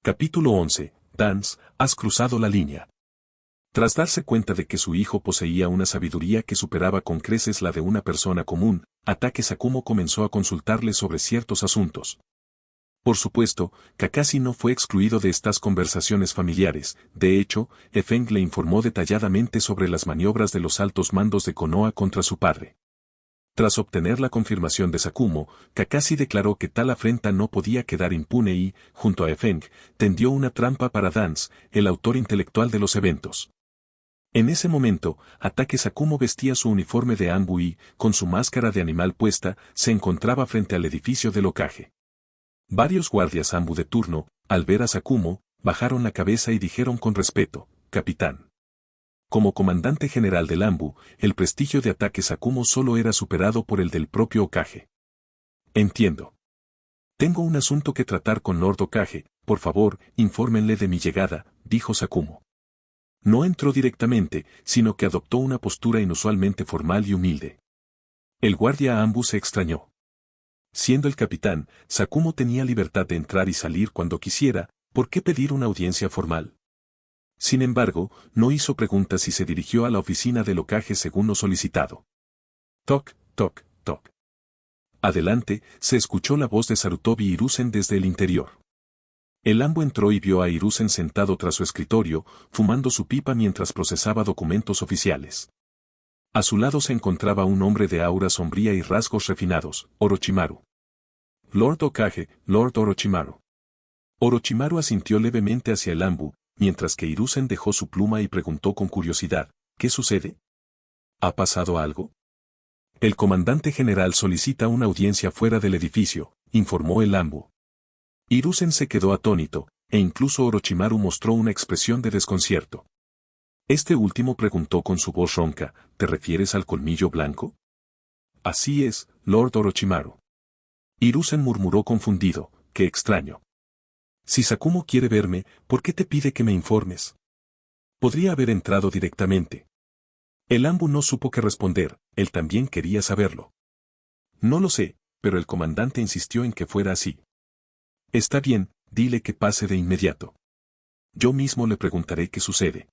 Capítulo 11. Dance, has cruzado la línea. Tras darse cuenta de que su hijo poseía una sabiduría que superaba con creces la de una persona común, Atake Sakumo comenzó a consultarle sobre ciertos asuntos. Por supuesto, Kakashi no fue excluido de estas conversaciones familiares. De hecho, Efeng le informó detalladamente sobre las maniobras de los altos mandos de Konoha contra su padre. Tras obtener la confirmación de Sakumo, Kakashi declaró que tal afrenta no podía quedar impune y, junto a Efeng, tendió una trampa para Dance, el autor intelectual de los eventos. En ese momento, Atake Sakumo vestía su uniforme de Anbu y, con su máscara de animal puesta, se encontraba frente al edificio del Hokage. Varios guardias Anbu de turno, al ver a Sakumo, bajaron la cabeza y dijeron con respeto: «Capitán». Como comandante general del Anbu, el prestigio de Atake Sakumo solo era superado por el del propio Hokage. «Entiendo. Tengo un asunto que tratar con Lord Hokage, por favor, infórmenle de mi llegada», dijo Sakumo. No entró directamente, sino que adoptó una postura inusualmente formal y humilde. El guardia Anbu se extrañó. Siendo el capitán, Sakumo tenía libertad de entrar y salir cuando quisiera, ¿por qué pedir una audiencia formal? Sin embargo, no hizo preguntas y se dirigió a la oficina del Hokage según lo solicitado. Toc, toc, toc. Adelante, se escuchó la voz de Sarutobi Hiruzen desde el interior. El Anbu entró y vio a Hiruzen sentado tras su escritorio, fumando su pipa mientras procesaba documentos oficiales. A su lado se encontraba un hombre de aura sombría y rasgos refinados, Orochimaru. Lord Hokage, Lord Orochimaru. Orochimaru asintió levemente hacia el Anbu, mientras que Hiruzen dejó su pluma y preguntó con curiosidad: ¿qué sucede? ¿Ha pasado algo? El comandante general solicita una audiencia fuera del edificio, informó el Anbu. Hiruzen se quedó atónito, e incluso Orochimaru mostró una expresión de desconcierto. Este último preguntó con su voz ronca: ¿te refieres al colmillo blanco? Así es, Lord Orochimaru. Hiruzen murmuró confundido: qué extraño. Si Sakumo quiere verme, ¿por qué te pide que me informes? Podría haber entrado directamente. El Anbu no supo qué responder, él también quería saberlo. No lo sé, pero el comandante insistió en que fuera así. Está bien, dile que pase de inmediato. Yo mismo le preguntaré qué sucede.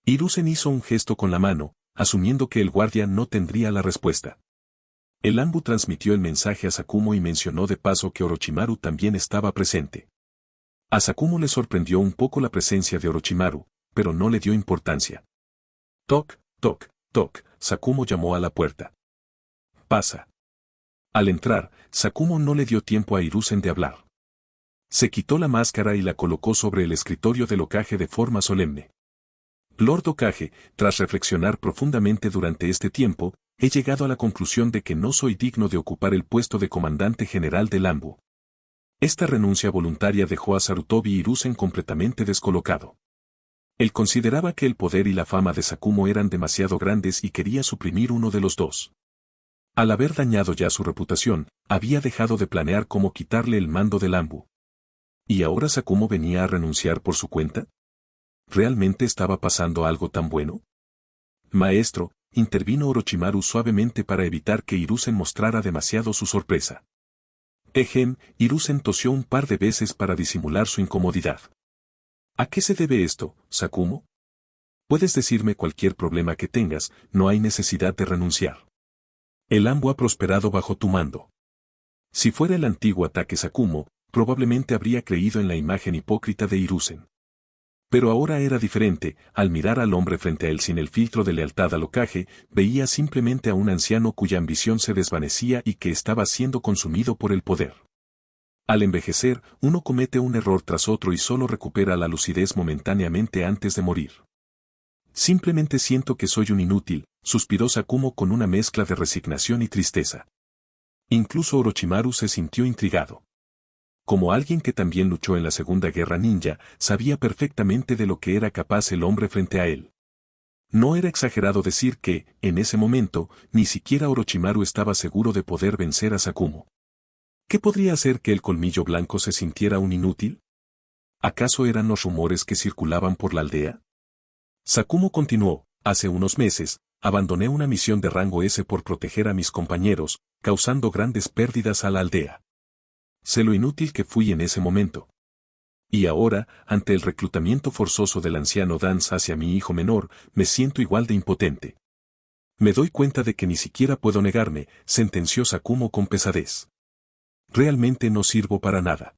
Hiruzen hizo un gesto con la mano, asumiendo que el guardia no tendría la respuesta. El Anbu transmitió el mensaje a Sakumo y mencionó de paso que Orochimaru también estaba presente. A Sakumo le sorprendió un poco la presencia de Orochimaru, pero no le dio importancia. Toc, toc, toc, Sakumo llamó a la puerta. Pasa. Al entrar, Sakumo no le dio tiempo a Hiruzen de hablar. Se quitó la máscara y la colocó sobre el escritorio del Hokage de forma solemne. Lord Hokage, tras reflexionar profundamente durante este tiempo, he llegado a la conclusión de que no soy digno de ocupar el puesto de comandante general del Anbu. Esta renuncia voluntaria dejó a Sarutobi Hiruzen completamente descolocado. Él consideraba que el poder y la fama de Sakumo eran demasiado grandes y quería suprimir uno de los dos. Al haber dañado ya su reputación, había dejado de planear cómo quitarle el mando del Anbu. ¿Y ahora Sakumo venía a renunciar por su cuenta? ¿Realmente estaba pasando algo tan bueno? Maestro, intervino Orochimaru suavemente para evitar que Hiruzen mostrara demasiado su sorpresa. Hiruzen tosió un par de veces para disimular su incomodidad. ¿A qué se debe esto, Sakumo? Puedes decirme cualquier problema que tengas, no hay necesidad de renunciar. El Anbu ha prosperado bajo tu mando. Si fuera el antiguo Atake Sakumo, probablemente habría creído en la imagen hipócrita de Hiruzen. Pero ahora era diferente, al mirar al hombre frente a él sin el filtro de lealtad al Hokage, veía simplemente a un anciano cuya ambición se desvanecía y que estaba siendo consumido por el poder. Al envejecer, uno comete un error tras otro y solo recupera la lucidez momentáneamente antes de morir. Simplemente siento que soy un inútil, suspiró Sakumo con una mezcla de resignación y tristeza. Incluso Orochimaru se sintió intrigado. Como alguien que también luchó en la Segunda Guerra Ninja, sabía perfectamente de lo que era capaz el hombre frente a él. No era exagerado decir que, en ese momento, ni siquiera Orochimaru estaba seguro de poder vencer a Sakumo. ¿Qué podría hacer que el colmillo blanco se sintiera un inútil? ¿Acaso eran los rumores que circulaban por la aldea? Sakumo continuó: hace unos meses, abandoné una misión de rango S por proteger a mis compañeros, causando grandes pérdidas a la aldea. Sé lo inútil que fui en ese momento. Y ahora, ante el reclutamiento forzoso del anciano Dance hacia mi hijo menor, me siento igual de impotente. Me doy cuenta de que ni siquiera puedo negarme, sentenció Sakumo con pesadez. Realmente no sirvo para nada.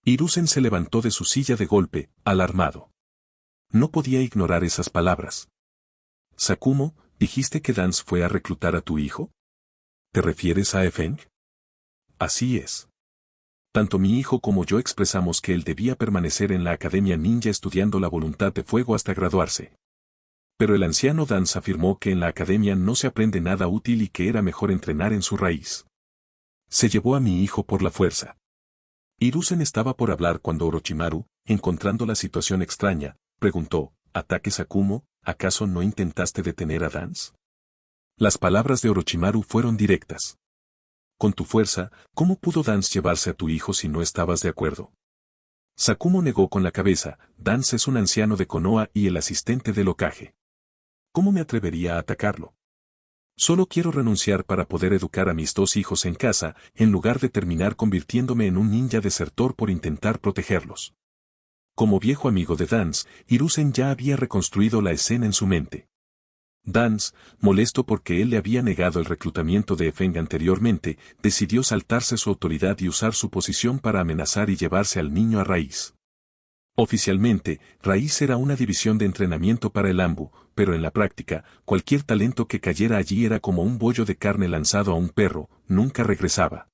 Hiruzen se levantó de su silla de golpe, alarmado. No podía ignorar esas palabras. Sakumo, ¿dijiste que Dance fue a reclutar a tu hijo? ¿Te refieres a Efeng? Así es. Tanto mi hijo como yo expresamos que él debía permanecer en la Academia Ninja estudiando la voluntad de fuego hasta graduarse. Pero el anciano Dance afirmó que en la academia no se aprende nada útil y que era mejor entrenar en su raíz. Se llevó a mi hijo por la fuerza. Hiruzen estaba por hablar cuando Orochimaru, encontrando la situación extraña, preguntó, «¿Ataque Sakumo? ¿Acaso no intentaste detener a Dance?» Las palabras de Orochimaru fueron directas. Con tu fuerza, ¿cómo pudo Dance llevarse a tu hijo si no estabas de acuerdo? Sakumo negó con la cabeza, Dance es un anciano de Konoha y el asistente del Hokage. ¿Cómo me atrevería a atacarlo? Solo quiero renunciar para poder educar a mis 2 hijos en casa, en lugar de terminar convirtiéndome en un ninja desertor por intentar protegerlos. Como viejo amigo de Dance, Hiruzen ya había reconstruido la escena en su mente. Dance, molesto porque él le había negado el reclutamiento de Efeng anteriormente, decidió saltarse su autoridad y usar su posición para amenazar y llevarse al niño a Raíz. Oficialmente, Raíz era una división de entrenamiento para el Anbu, pero en la práctica, cualquier talento que cayera allí era como un bollo de carne lanzado a un perro, nunca regresaba.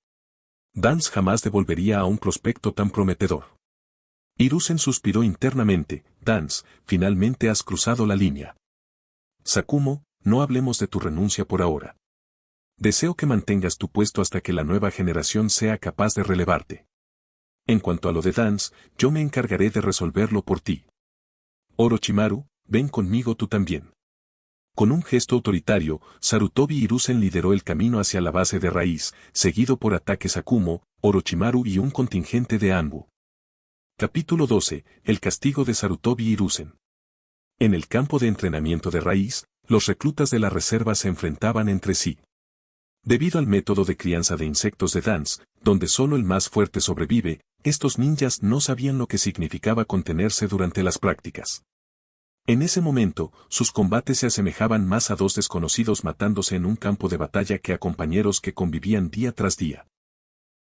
Dance jamás devolvería a un prospecto tan prometedor. Hiruzen suspiró internamente, Dance, finalmente has cruzado la línea. Sakumo, no hablemos de tu renuncia por ahora. Deseo que mantengas tu puesto hasta que la nueva generación sea capaz de relevarte. En cuanto a lo de Dance, yo me encargaré de resolverlo por ti. Orochimaru, ven conmigo tú también. Con un gesto autoritario, Sarutobi Hiruzen lideró el camino hacia la base de Raíz, seguido por Ataque Sakumo, Orochimaru y un contingente de Anbu. Capítulo 12. El castigo de Sarutobi Hiruzen. En el campo de entrenamiento de Raíz, los reclutas de la reserva se enfrentaban entre sí. Debido al método de crianza de insectos de Dance, donde solo el más fuerte sobrevive, estos ninjas no sabían lo que significaba contenerse durante las prácticas. En ese momento, sus combates se asemejaban más a 2 desconocidos matándose en un campo de batalla que a compañeros que convivían día tras día.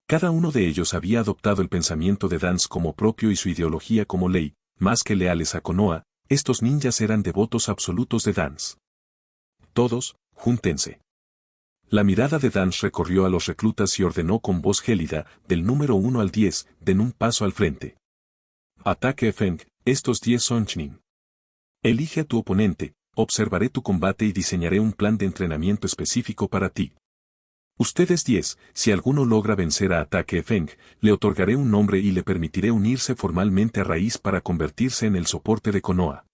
Cada uno de ellos había adoptado el pensamiento de Dance como propio y su ideología como ley, más que leales a Konoha, estos ninjas eran devotos absolutos de Dance. Todos, júntense. La mirada de Dance recorrió a los reclutas y ordenó con voz gélida, del número 1 al 10, den un paso al frente. Ataque Efeng, estos 10 son Chunin. Elige a tu oponente, observaré tu combate y diseñaré un plan de entrenamiento específico para ti. Ustedes 10, si alguno logra vencer a Ataque Efeng, le otorgaré un nombre y le permitiré unirse formalmente a Raíz para convertirse en el soporte de Konoha.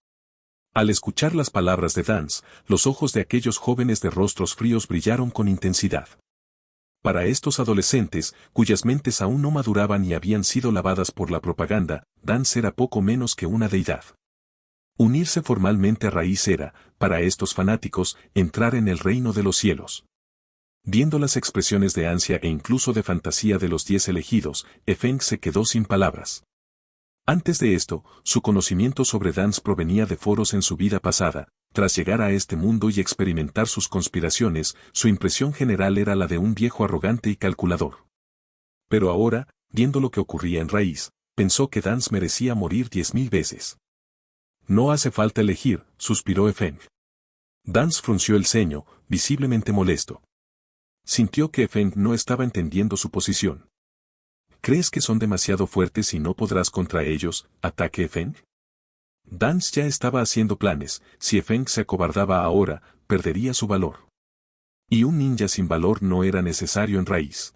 Al escuchar las palabras de Dance, los ojos de aquellos jóvenes de rostros fríos brillaron con intensidad. Para estos adolescentes, cuyas mentes aún no maduraban y habían sido lavadas por la propaganda, Dance era poco menos que una deidad. Unirse formalmente a Raíz era, para estos fanáticos, entrar en el reino de los cielos. Viendo las expresiones de ansia e incluso de fantasía de los 10 elegidos, Efeng se quedó sin palabras. Antes de esto, su conocimiento sobre Dance provenía de foros en su vida pasada. Tras llegar a este mundo y experimentar sus conspiraciones, su impresión general era la de un viejo arrogante y calculador. Pero ahora, viendo lo que ocurría en Raíz, pensó que Dance merecía morir 10.000 veces. No hace falta elegir, suspiró Efeng. Dance frunció el ceño, visiblemente molesto. Sintió que Efeng no estaba entendiendo su posición. ¿Crees que son demasiado fuertes y no podrás contra ellos, Ataque Efeng? Dance ya estaba haciendo planes, si Efeng se acobardaba ahora, perdería su valor. Y un ninja sin valor no era necesario en Raíz.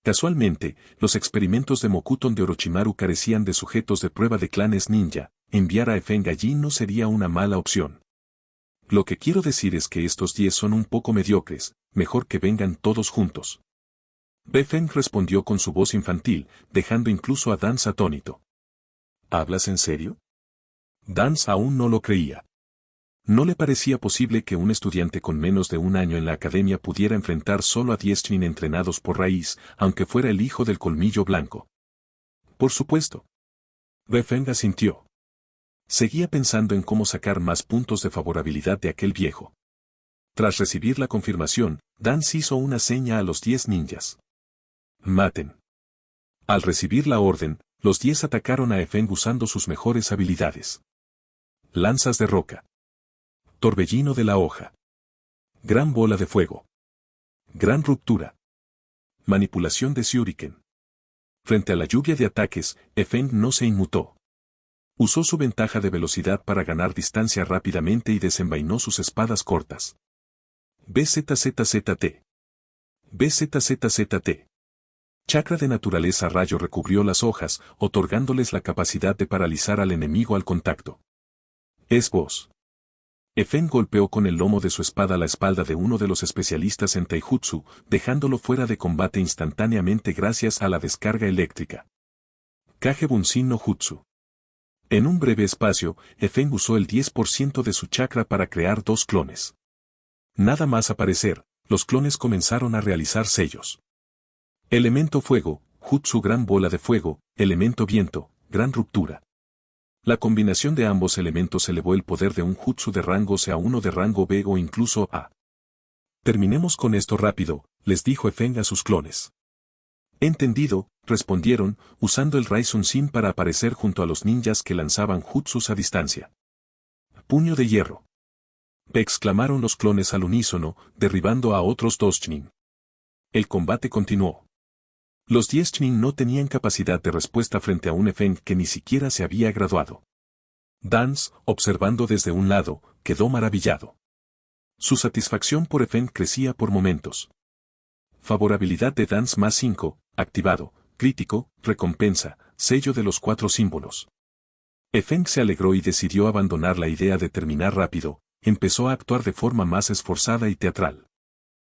Casualmente, los experimentos de Mokuton de Orochimaru carecían de sujetos de prueba de clanes ninja, enviar a Efeng allí no sería una mala opción. Lo que quiero decir es que estos 10 son un poco mediocres, mejor que vengan todos juntos. Efeng respondió con su voz infantil, dejando incluso a Dance atónito. ¿Hablas en serio? Dance aún no lo creía. No le parecía posible que un estudiante con menos de un año en la academia pudiera enfrentar solo a 10 Chunin entrenados por Raíz, aunque fuera el hijo del colmillo blanco. Por supuesto. Efeng asintió. Seguía pensando en cómo sacar más puntos de favorabilidad de aquel viejo. Tras recibir la confirmación, Dance hizo una seña a los 10 ninjas. Maten. Al recibir la orden, los 10 atacaron a Efeng usando sus mejores habilidades. Lanzas de roca. Torbellino de la hoja. Gran bola de fuego. Gran ruptura. Manipulación de Shuriken. Frente a la lluvia de ataques, Efeng no se inmutó. Usó su ventaja de velocidad para ganar distancia rápidamente y desenvainó sus espadas cortas. BZZZT. BZZZT. Chakra de naturaleza rayo recubrió las hojas, otorgándoles la capacidad de paralizar al enemigo al contacto. Es vos. Efeng golpeó con el lomo de su espada la espalda de uno de los especialistas en taijutsu, dejándolo fuera de combate instantáneamente gracias a la descarga eléctrica. Kage Bunshin no Jutsu. En un breve espacio, Efeng usó el 10% de su chakra para crear 2 clones. Nada más aparecer, los clones comenzaron a realizar sellos. Elemento fuego, Jutsu gran bola de fuego, elemento viento, gran ruptura. La combinación de ambos elementos elevó el poder de un jutsu de rango C a uno de rango B o incluso A. Terminemos con esto rápido, les dijo Efeng a sus clones. Entendido, respondieron, usando el Raizun Shin para aparecer junto a los ninjas que lanzaban jutsus a distancia. Puño de hierro. Exclamaron los clones al unísono, derribando a otros 2 Chunin. El combate continuó. Los 10 Chunin no tenían capacidad de respuesta frente a un Efeng que ni siquiera se había graduado. Dance, observando desde un lado, quedó maravillado. Su satisfacción por Efeng crecía por momentos. Favorabilidad de Dance más 5, activado, crítico, recompensa, sello de los 4 símbolos. Efeng se alegró y decidió abandonar la idea de terminar rápido, empezó a actuar de forma más esforzada y teatral.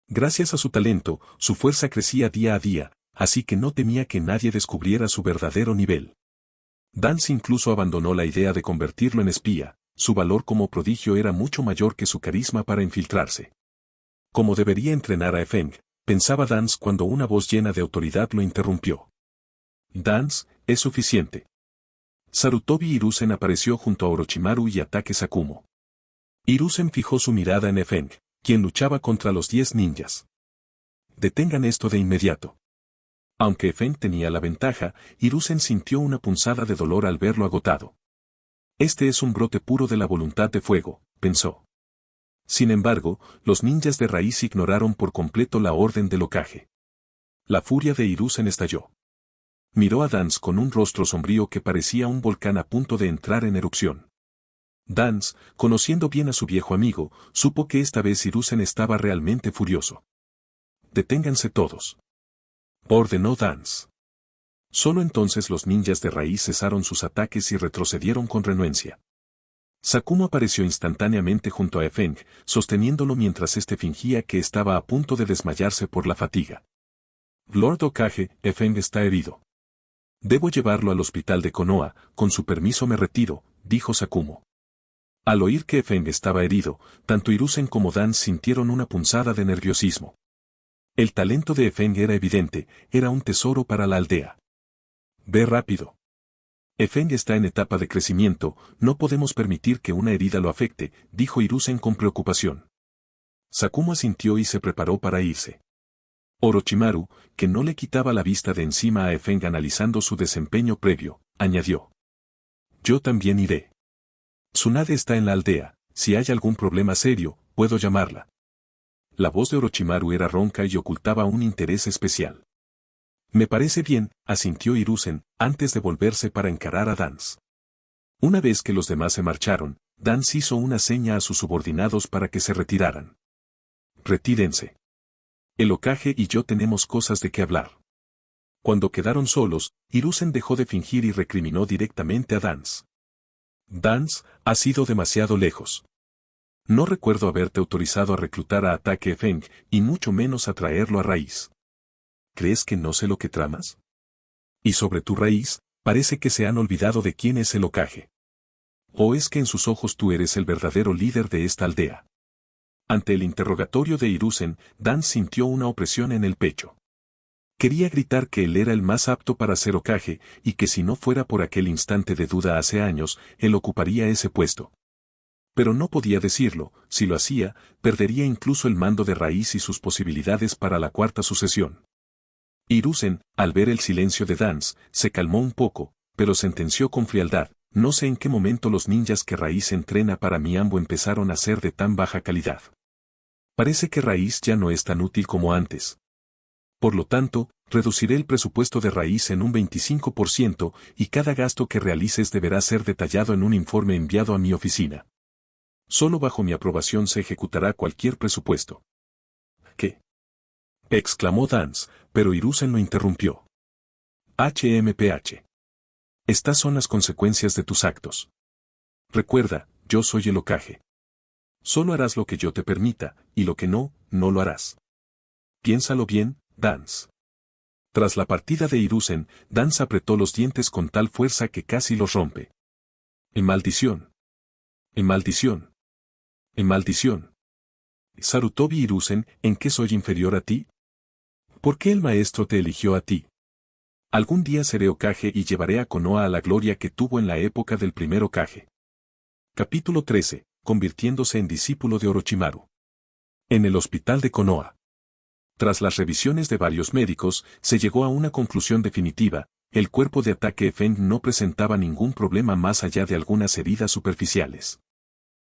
Gracias a su talento, su fuerza crecía día a día, así que no temía que nadie descubriera su verdadero nivel. Dance incluso abandonó la idea de convertirlo en espía, su valor como prodigio era mucho mayor que su carisma para infiltrarse. Como debería entrenar a Efeng, pensaba Dance cuando una voz llena de autoridad lo interrumpió. Dance, es suficiente. Sarutobi Hiruzen apareció junto a Orochimaru y Ataque Sakumo. Hiruzen fijó su mirada en Efeng, quien luchaba contra los 10 ninjas. Detengan esto de inmediato. Aunque Efeng tenía la ventaja, Hiruzen sintió una punzada de dolor al verlo agotado. Este es un brote puro de la voluntad de fuego, pensó. Sin embargo, los ninjas de raíz ignoraron por completo la orden del Hokage. La furia de Hiruzen estalló. Miró a Dance con un rostro sombrío que parecía un volcán a punto de entrar en erupción. Dance, conociendo bien a su viejo amigo, supo que esta vez Hiruzen estaba realmente furioso. Deténganse todos. Ordenó Dance. Solo entonces los ninjas de raíz cesaron sus ataques y retrocedieron con renuencia. Sakumo apareció instantáneamente junto a Efeng, sosteniéndolo mientras éste fingía que estaba a punto de desmayarse por la fatiga. Lord Hokage, Efeng está herido. Debo llevarlo al hospital de Konoha, con su permiso me retiro, dijo Sakumo. Al oír que Efeng estaba herido, tanto Hiruzen como Dance sintieron una punzada de nerviosismo. El talento de Efeng era evidente, era un tesoro para la aldea. Ve rápido. Efeng está en etapa de crecimiento, no podemos permitir que una herida lo afecte, dijo Hiruzen con preocupación. Sakumo asintió y se preparó para irse. Orochimaru, que no le quitaba la vista de encima a Efeng analizando su desempeño previo, añadió. Yo también iré. Tsunade está en la aldea, si hay algún problema serio, puedo llamarla. La voz de Orochimaru era ronca y ocultaba un interés especial. Me parece bien, asintió Hiruzen, antes de volverse para encarar a Dance. Una vez que los demás se marcharon, Dance hizo una seña a sus subordinados para que se retiraran. Retírense. El Hokage y yo tenemos cosas de qué hablar. Cuando quedaron solos, Hiruzen dejó de fingir y recriminó directamente a Dance. Dance, has ido demasiado lejos. No recuerdo haberte autorizado a reclutar a Ataque Efeng, y mucho menos a traerlo a raíz. ¿Crees que no sé lo que tramas? Y sobre tu raíz, parece que se han olvidado de quién es el Hokage. ¿O es que en sus ojos tú eres el verdadero líder de esta aldea? Ante el interrogatorio de Hiruzen, Dance sintió una opresión en el pecho. Quería gritar que él era el más apto para ser Hokage, y que si no fuera por aquel instante de duda hace años, él ocuparía ese puesto. Pero no podía decirlo, si lo hacía, perdería incluso el mando de raíz y sus posibilidades para la cuarta sucesión. Hiruzen, al ver el silencio de Dance, se calmó un poco, pero sentenció con frialdad: no sé en qué momento los ninjas que Raíz entrena para Miambo empezaron a ser de tan baja calidad. Parece que Raíz ya no es tan útil como antes. Por lo tanto, reduciré el presupuesto de Raíz en un 25% y cada gasto que realices deberá ser detallado en un informe enviado a mi oficina. Solo bajo mi aprobación se ejecutará cualquier presupuesto. ¿Qué?, exclamó Dance, pero Hiruzen lo interrumpió. HMPH. Estas son las consecuencias de tus actos. Recuerda, yo soy el Hokage. Solo harás lo que yo te permita, y lo que no, no lo harás. Piénsalo bien, Dance. Tras la partida de Hiruzen, Dance apretó los dientes con tal fuerza que casi los rompe. ¡En maldición! ¡En maldición! ¡En maldición! Sarutobi Hiruzen, ¿en qué soy inferior a ti? ¿Por qué el maestro te eligió a ti? Algún día seré Hokage y llevaré a Konoha a la gloria que tuvo en la época del primer Hokage. Capítulo 13. Convirtiéndose en discípulo de Orochimaru. En el hospital de Konoha. Tras las revisiones de varios médicos, se llegó a una conclusión definitiva: el cuerpo de ataque Feng no presentaba ningún problema más allá de algunas heridas superficiales.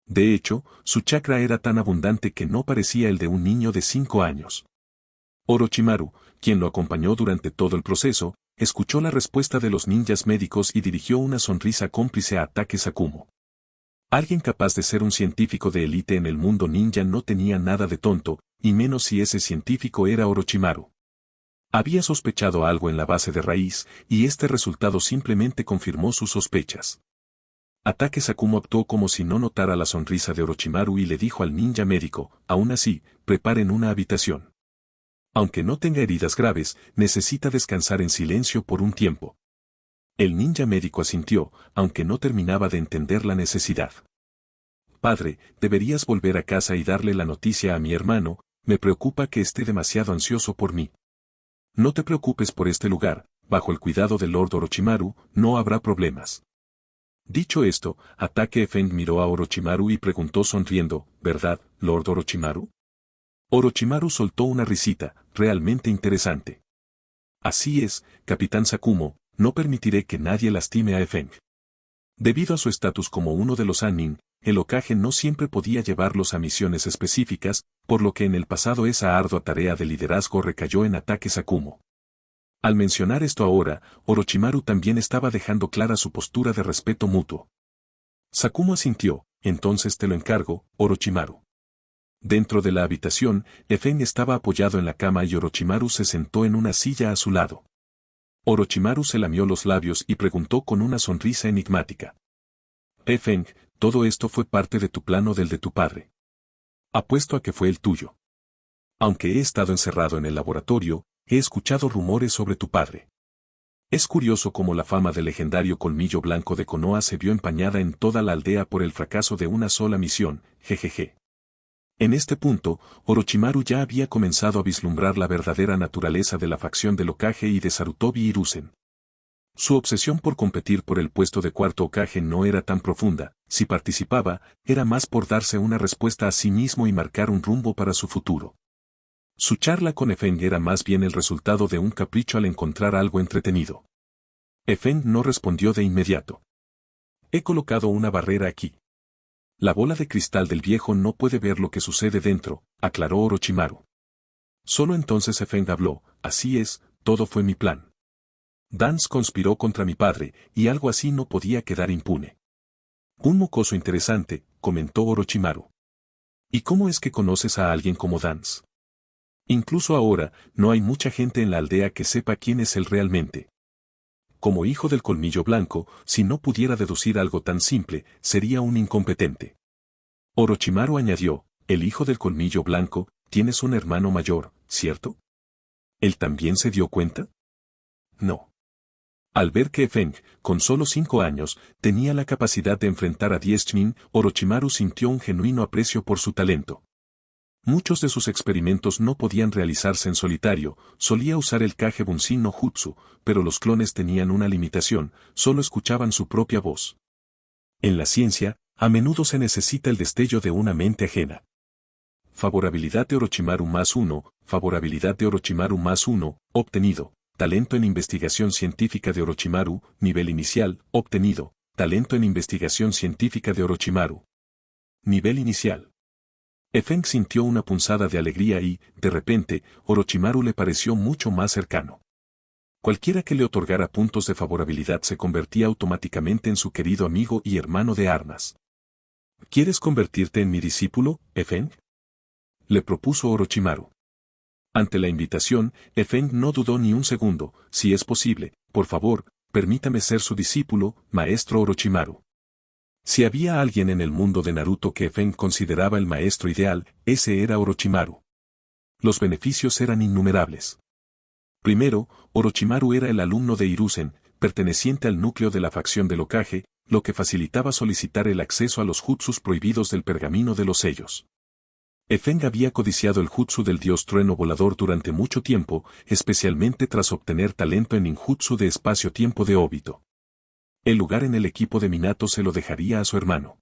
De hecho, su chakra era tan abundante que no parecía el de un niño de 5 años. Orochimaru, quien lo acompañó durante todo el proceso, escuchó la respuesta de los ninjas médicos y dirigió una sonrisa cómplice a Ataque Sakumo. Alguien capaz de ser un científico de élite en el mundo ninja no tenía nada de tonto, y menos si ese científico era Orochimaru. Había sospechado algo en la base de Raíz, y este resultado simplemente confirmó sus sospechas. Ataque Sakumo actuó como si no notara la sonrisa de Orochimaru y le dijo al ninja médico: aún así, preparen una habitación. Aunque no tenga heridas graves, necesita descansar en silencio por un tiempo. El ninja médico asintió, aunque no terminaba de entender la necesidad. Padre, deberías volver a casa y darle la noticia a mi hermano, me preocupa que esté demasiado ansioso por mí. No te preocupes por este lugar, bajo el cuidado del Lord Orochimaru, no habrá problemas. Dicho esto, Ataque Feng miró a Orochimaru y preguntó sonriendo: ¿verdad, Lord Orochimaru? Orochimaru soltó una risita, realmente interesante. Así es, Capitán Sakumo, no permitiré que nadie lastime a Feng. Debido a su estatus como uno de los Sannin, el Hokage no siempre podía llevarlos a misiones específicas, por lo que en el pasado esa ardua tarea de liderazgo recayó en Ataque Sakumo. Al mencionar esto ahora, Orochimaru también estaba dejando clara su postura de respeto mutuo. Sakumo asintió: entonces te lo encargo, Orochimaru. Dentro de la habitación, Feng estaba apoyado en la cama y Orochimaru se sentó en una silla a su lado. Orochimaru se lamió los labios y preguntó con una sonrisa enigmática: Feng, ¿todo esto fue parte de tu plan o del de tu padre? Apuesto a que fue el tuyo. Aunque he estado encerrado en el laboratorio, he escuchado rumores sobre tu padre. Es curioso cómo la fama del legendario colmillo blanco de Konoha se vio empañada en toda la aldea por el fracaso de una sola misión, jejeje. En este punto, Orochimaru ya había comenzado a vislumbrar la verdadera naturaleza de la facción del Hokage y de Sarutobi Hiruzen. Su obsesión por competir por el puesto de cuarto Hokage no era tan profunda; si participaba, era más por darse una respuesta a sí mismo y marcar un rumbo para su futuro. Su charla con Feng era más bien el resultado de un capricho al encontrar algo entretenido. Feng no respondió de inmediato. He colocado una barrera aquí. La bola de cristal del viejo no puede ver lo que sucede dentro, aclaró Orochimaru. Solo entonces Feng habló: así es, todo fue mi plan. Dance conspiró contra mi padre, y algo así no podía quedar impune. Un mocoso interesante, comentó Orochimaru. ¿Y cómo es que conoces a alguien como Dance? Incluso ahora, no hay mucha gente en la aldea que sepa quién es él realmente. Como hijo del colmillo blanco, si no pudiera deducir algo tan simple, sería un incompetente. Orochimaru añadió: el hijo del colmillo blanco, tienes un hermano mayor, ¿cierto? ¿Él también se dio cuenta? No. Al ver que Feng, con solo 5 años, tenía la capacidad de enfrentar a 10 Chunin, Orochimaru sintió un genuino aprecio por su talento. Muchos de sus experimentos no podían realizarse en solitario, solía usar el Kage Bunshin no Jutsu, pero los clones tenían una limitación, solo escuchaban su propia voz. En la ciencia, a menudo se necesita el destello de una mente ajena. Favorabilidad de Orochimaru +1, favorabilidad de Orochimaru +1, obtenido. Talento en investigación científica de Orochimaru, nivel inicial, obtenido. Talento en investigación científica de Orochimaru. Nivel inicial. Efeng sintió una punzada de alegría y, de repente, Orochimaru le pareció mucho más cercano. Cualquiera que le otorgara puntos de favorabilidad se convertía automáticamente en su querido amigo y hermano de armas. ¿Quieres convertirte en mi discípulo, Efeng?, le propuso Orochimaru. Ante la invitación, Efeng no dudó ni un segundo. Si es posible, por favor, permítame ser su discípulo, maestro Orochimaru. Si había alguien en el mundo de Naruto que Efeng consideraba el maestro ideal, ese era Orochimaru. Los beneficios eran innumerables. Primero, Orochimaru era el alumno de Hiruzen, perteneciente al núcleo de la facción del Hokage, lo que facilitaba solicitar el acceso a los jutsus prohibidos del pergamino de los sellos. Efeng había codiciado el jutsu del dios trueno volador durante mucho tiempo, especialmente tras obtener talento en ninjutsu de espacio-tiempo de Obito. El lugar en el equipo de Minato se lo dejaría a su hermano.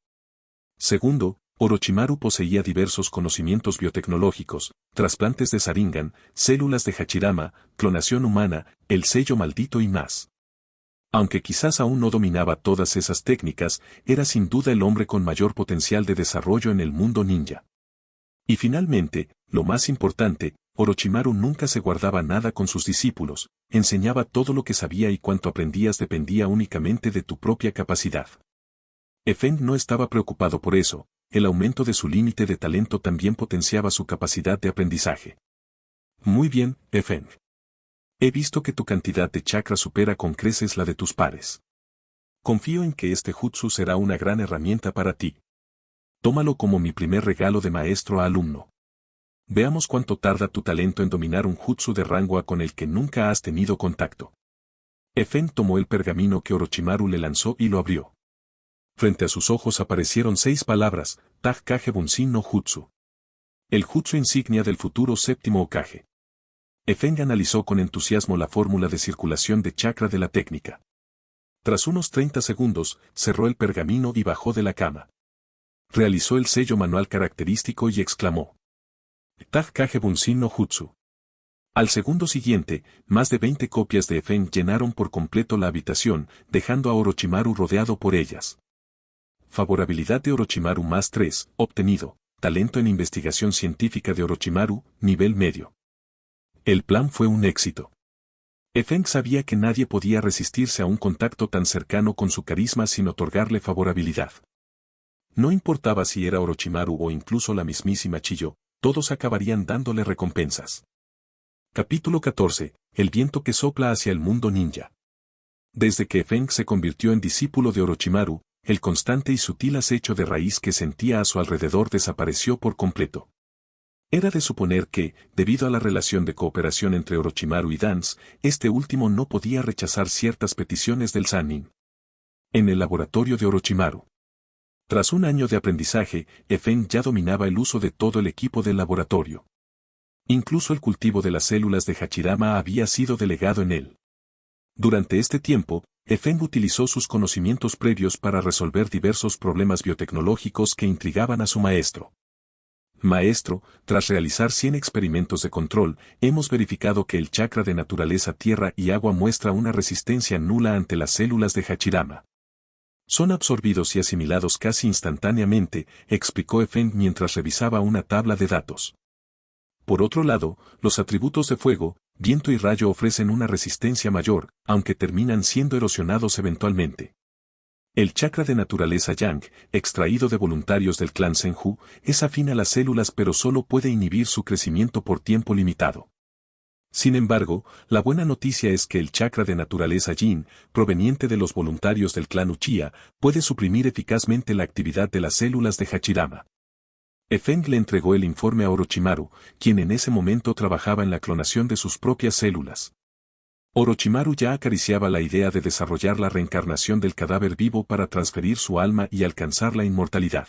Segundo, Orochimaru poseía diversos conocimientos biotecnológicos, trasplantes de Sharingan, células de Hachirama, clonación humana, el sello maldito y más. Aunque quizás aún no dominaba todas esas técnicas, era sin duda el hombre con mayor potencial de desarrollo en el mundo ninja. Y finalmente, lo más importante, Orochimaru nunca se guardaba nada con sus discípulos, enseñaba todo lo que sabía y cuanto aprendías dependía únicamente de tu propia capacidad. Efeng no estaba preocupado por eso, el aumento de su límite de talento también potenciaba su capacidad de aprendizaje. Muy bien, Efeng. He visto que tu cantidad de chakra supera con creces la de tus pares. Confío en que este jutsu será una gran herramienta para ti. Tómalo como mi primer regalo de maestro a alumno. Veamos cuánto tarda tu talento en dominar un jutsu de rango A con el que nunca has tenido contacto. Efeng tomó el pergamino que Orochimaru le lanzó y lo abrió. Frente a sus ojos aparecieron 6 palabras, Tag Kage Bunshin no Jutsu. El jutsu insignia del futuro séptimo Hokage. Efeng analizó con entusiasmo la fórmula de circulación de chakra de la técnica. Tras unos 30 segundos, cerró el pergamino y bajó de la cama. Realizó el sello manual característico y exclamó: Tag Kage Bunshin no Jutsu. Al segundo siguiente, más de 20 copias de Efeng llenaron por completo la habitación, dejando a Orochimaru rodeado por ellas. Favorabilidad de Orochimaru +3, obtenido. Talento en investigación científica de Orochimaru, nivel medio. El plan fue un éxito. Efeng sabía que nadie podía resistirse a un contacto tan cercano con su carisma sin otorgarle favorabilidad. No importaba si era Orochimaru o incluso la mismísima Chiyo, todos acabarían dándole recompensas. Capítulo 14. El viento que sopla hacia el mundo ninja. Desde que Efeng se convirtió en discípulo de Orochimaru, el constante y sutil acecho de raíz que sentía a su alrededor desapareció por completo. Era de suponer que, debido a la relación de cooperación entre Orochimaru y Dance, este último no podía rechazar ciertas peticiones del Sannin. En el laboratorio de Orochimaru. Tras un año de aprendizaje, Efeng ya dominaba el uso de todo el equipo del laboratorio. Incluso el cultivo de las células de Hachirama había sido delegado en él. Durante este tiempo, Efeng utilizó sus conocimientos previos para resolver diversos problemas biotecnológicos que intrigaban a su maestro. Maestro, tras realizar 100 experimentos de control, hemos verificado que el chakra de naturaleza tierra y agua muestra una resistencia nula ante las células de Hachirama. Son absorbidos y asimilados casi instantáneamente, explicó Efeng mientras revisaba una tabla de datos. Por otro lado, los atributos de fuego, viento y rayo ofrecen una resistencia mayor, aunque terminan siendo erosionados eventualmente. El chakra de naturaleza Yang, extraído de voluntarios del clan Senju, es afín a las células pero solo puede inhibir su crecimiento por tiempo limitado. Sin embargo, la buena noticia es que el chakra de naturaleza Yin, proveniente de los voluntarios del clan Uchiha, puede suprimir eficazmente la actividad de las células de Hachirama. Efeng le entregó el informe a Orochimaru, quien en ese momento trabajaba en la clonación de sus propias células. Orochimaru ya acariciaba la idea de desarrollar la reencarnación del cadáver vivo para transferir su alma y alcanzar la inmortalidad.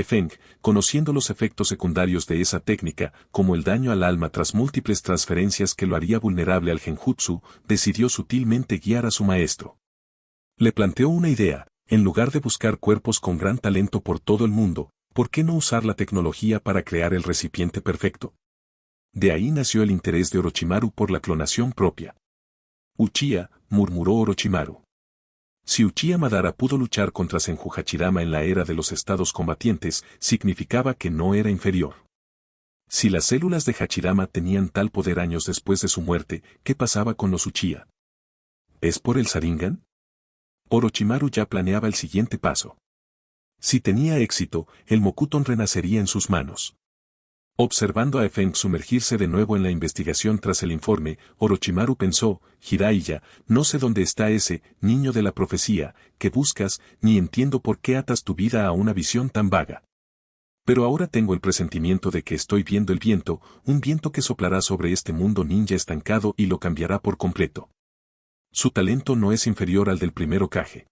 Feng, conociendo los efectos secundarios de esa técnica, como el daño al alma tras múltiples transferencias que lo haría vulnerable al genjutsu, decidió sutilmente guiar a su maestro. Le planteó una idea: en lugar de buscar cuerpos con gran talento por todo el mundo, ¿por qué no usar la tecnología para crear el recipiente perfecto? De ahí nació el interés de Orochimaru por la clonación propia. Uchiha, murmuró Orochimaru. Si Uchiha Madara pudo luchar contra Senju Hachirama en la era de los estados combatientes, significaba que no era inferior. Si las células de Hachirama tenían tal poder años después de su muerte, ¿qué pasaba con los Uchiha? ¿Es por el Sharingan? Orochimaru ya planeaba el siguiente paso. Si tenía éxito, el Mokuton renacería en sus manos. Observando a Feng sumergirse de nuevo en la investigación tras el informe, Orochimaru pensó: Jiraiya, no sé dónde está ese niño de la profecía que buscas, ni entiendo por qué atas tu vida a una visión tan vaga. Pero ahora tengo el presentimiento de que estoy viendo el viento, un viento que soplará sobre este mundo ninja estancado y lo cambiará por completo. Su talento no es inferior al del primer Hokage.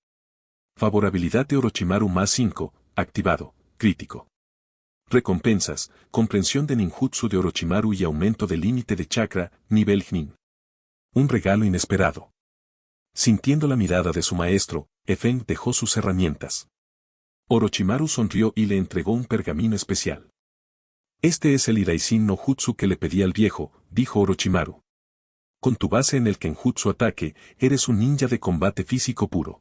Favorabilidad de Orochimaru más 5, activado, crítico. Recompensas, comprensión de ninjutsu de Orochimaru y aumento del límite de chakra, nivel Nin. Un regalo inesperado. Sintiendo la mirada de su maestro, Feng dejó sus herramientas. Orochimaru sonrió y le entregó un pergamino especial. Este es el Hiraishin no Jutsu que le pedí al viejo, dijo Orochimaru. Con tu base en el Kenjutsu ataque, eres un ninja de combate físico puro.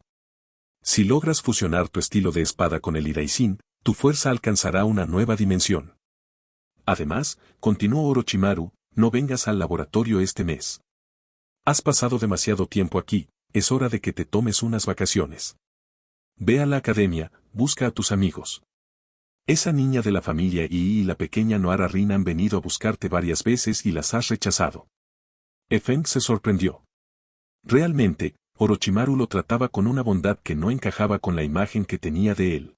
Si logras fusionar tu estilo de espada con el Hiraishin, tu fuerza alcanzará una nueva dimensión. Además, continuó Orochimaru, no vengas al laboratorio este mes. Has pasado demasiado tiempo aquí, es hora de que te tomes unas vacaciones. Ve a la academia, busca a tus amigos. Esa niña de la familia y la pequeña Noara Rin han venido a buscarte varias veces y las has rechazado. Feng se sorprendió. Realmente, Orochimaru lo trataba con una bondad que no encajaba con la imagen que tenía de él.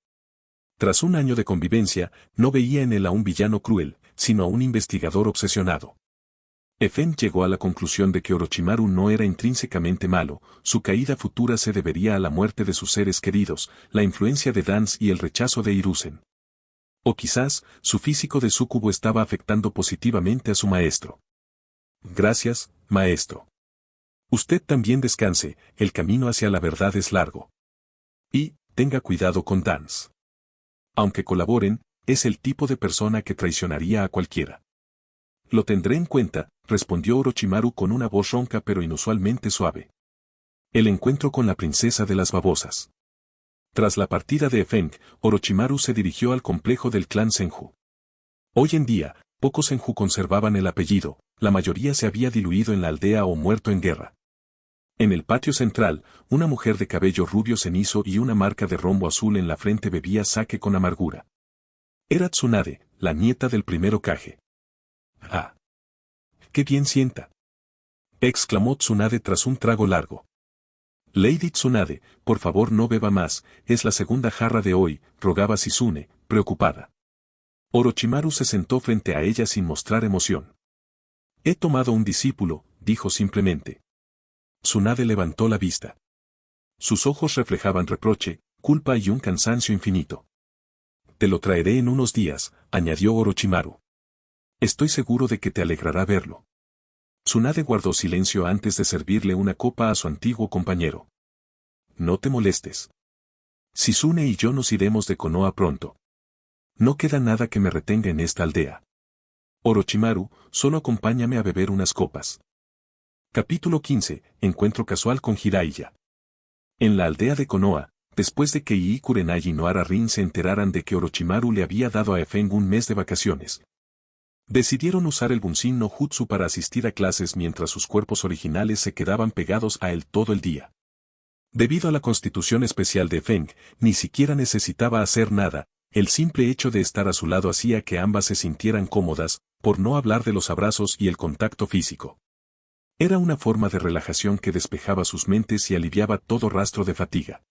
Tras un año de convivencia, no veía en él a un villano cruel, sino a un investigador obsesionado. Feng llegó a la conclusión de que Orochimaru no era intrínsecamente malo, su caída futura se debería a la muerte de sus seres queridos, la influencia de Dance y el rechazo de Hiruzen. O quizás, su físico de súcubo estaba afectando positivamente a su maestro. Gracias, maestro. Usted también descanse, el camino hacia la verdad es largo. Y, tenga cuidado con Dance. Aunque colaboren, es el tipo de persona que traicionaría a cualquiera. Lo tendré en cuenta, respondió Orochimaru con una voz ronca pero inusualmente suave. El encuentro con la princesa de las babosas. Tras la partida de Feng, Orochimaru se dirigió al complejo del clan Senju. Hoy en día, pocos Senju conservaban el apellido, la mayoría se había diluido en la aldea o muerto en guerra. En el patio central, una mujer de cabello rubio cenizo y una marca de rombo azul en la frente bebía sake con amargura. Era Tsunade, la nieta del primer Hokage. ¡Ah! ¡Qué bien sienta! Exclamó Tsunade tras un trago largo. Lady Tsunade, por favor no beba más, es la segunda jarra de hoy, rogaba Shizune, preocupada. Orochimaru se sentó frente a ella sin mostrar emoción. He tomado un discípulo, dijo simplemente. Tsunade levantó la vista. Sus ojos reflejaban reproche, culpa y un cansancio infinito. Te lo traeré en unos días, añadió Orochimaru. Estoy seguro de que te alegrará verlo. Tsunade guardó silencio antes de servirle una copa a su antiguo compañero. No te molestes. Shizune y yo nos iremos de Konoha pronto. No queda nada que me retenga en esta aldea. Orochimaru, solo acompáñame a beber unas copas. Capítulo 15, Encuentro casual con Jiraiya. En la aldea de Konoha, después de que Ii Kurenai y Noara Rin se enteraran de que Orochimaru le había dado a Feng un mes de vacaciones, decidieron usar el Bunshin no Jutsu para asistir a clases mientras sus cuerpos originales se quedaban pegados a él todo el día. Debido a la constitución especial de Feng, ni siquiera necesitaba hacer nada, el simple hecho de estar a su lado hacía que ambas se sintieran cómodas, por no hablar de los abrazos y el contacto físico. Era una forma de relajación que despejaba sus mentes y aliviaba todo rastro de fatiga.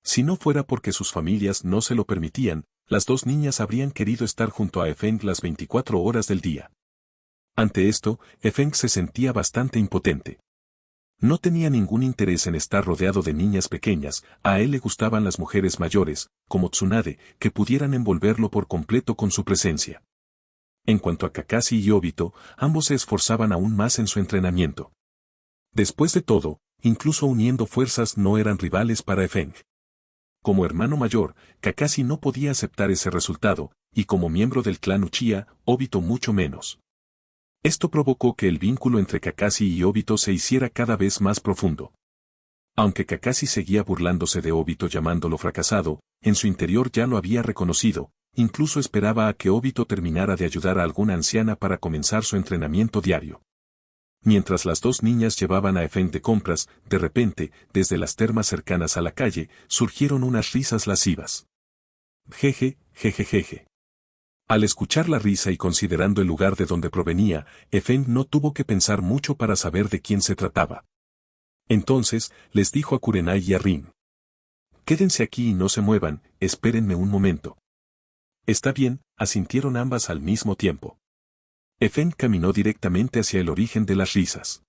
Si no fuera porque sus familias no se lo permitían, las dos niñas habrían querido estar junto a Feng las 24 horas del día. Ante esto, Feng se sentía bastante impotente. No tenía ningún interés en estar rodeado de niñas pequeñas, a él le gustaban las mujeres mayores, como Tsunade, que pudieran envolverlo por completo con su presencia. En cuanto a Kakashi y Obito, ambos se esforzaban aún más en su entrenamiento. Después de todo, incluso uniendo fuerzas no eran rivales para Efeng. Como hermano mayor, Kakashi no podía aceptar ese resultado, y como miembro del clan Uchiha, Obito mucho menos. Esto provocó que el vínculo entre Kakashi y Obito se hiciera cada vez más profundo. Aunque Kakashi seguía burlándose de Obito llamándolo fracasado, en su interior ya lo había reconocido, incluso esperaba a que Obito terminara de ayudar a alguna anciana para comenzar su entrenamiento diario. Mientras las dos niñas llevaban a Efeng de compras, de repente, desde las termas cercanas a la calle, surgieron unas risas lascivas. Jeje, jeje, jeje. Al escuchar la risa y considerando el lugar de donde provenía, Efeng no tuvo que pensar mucho para saber de quién se trataba. Entonces, les dijo a Kurenai y a Rin. Quédense aquí y no se muevan, espérenme un momento. Está bien, asintieron ambas al mismo tiempo. Efeng caminó directamente hacia el origen de las risas.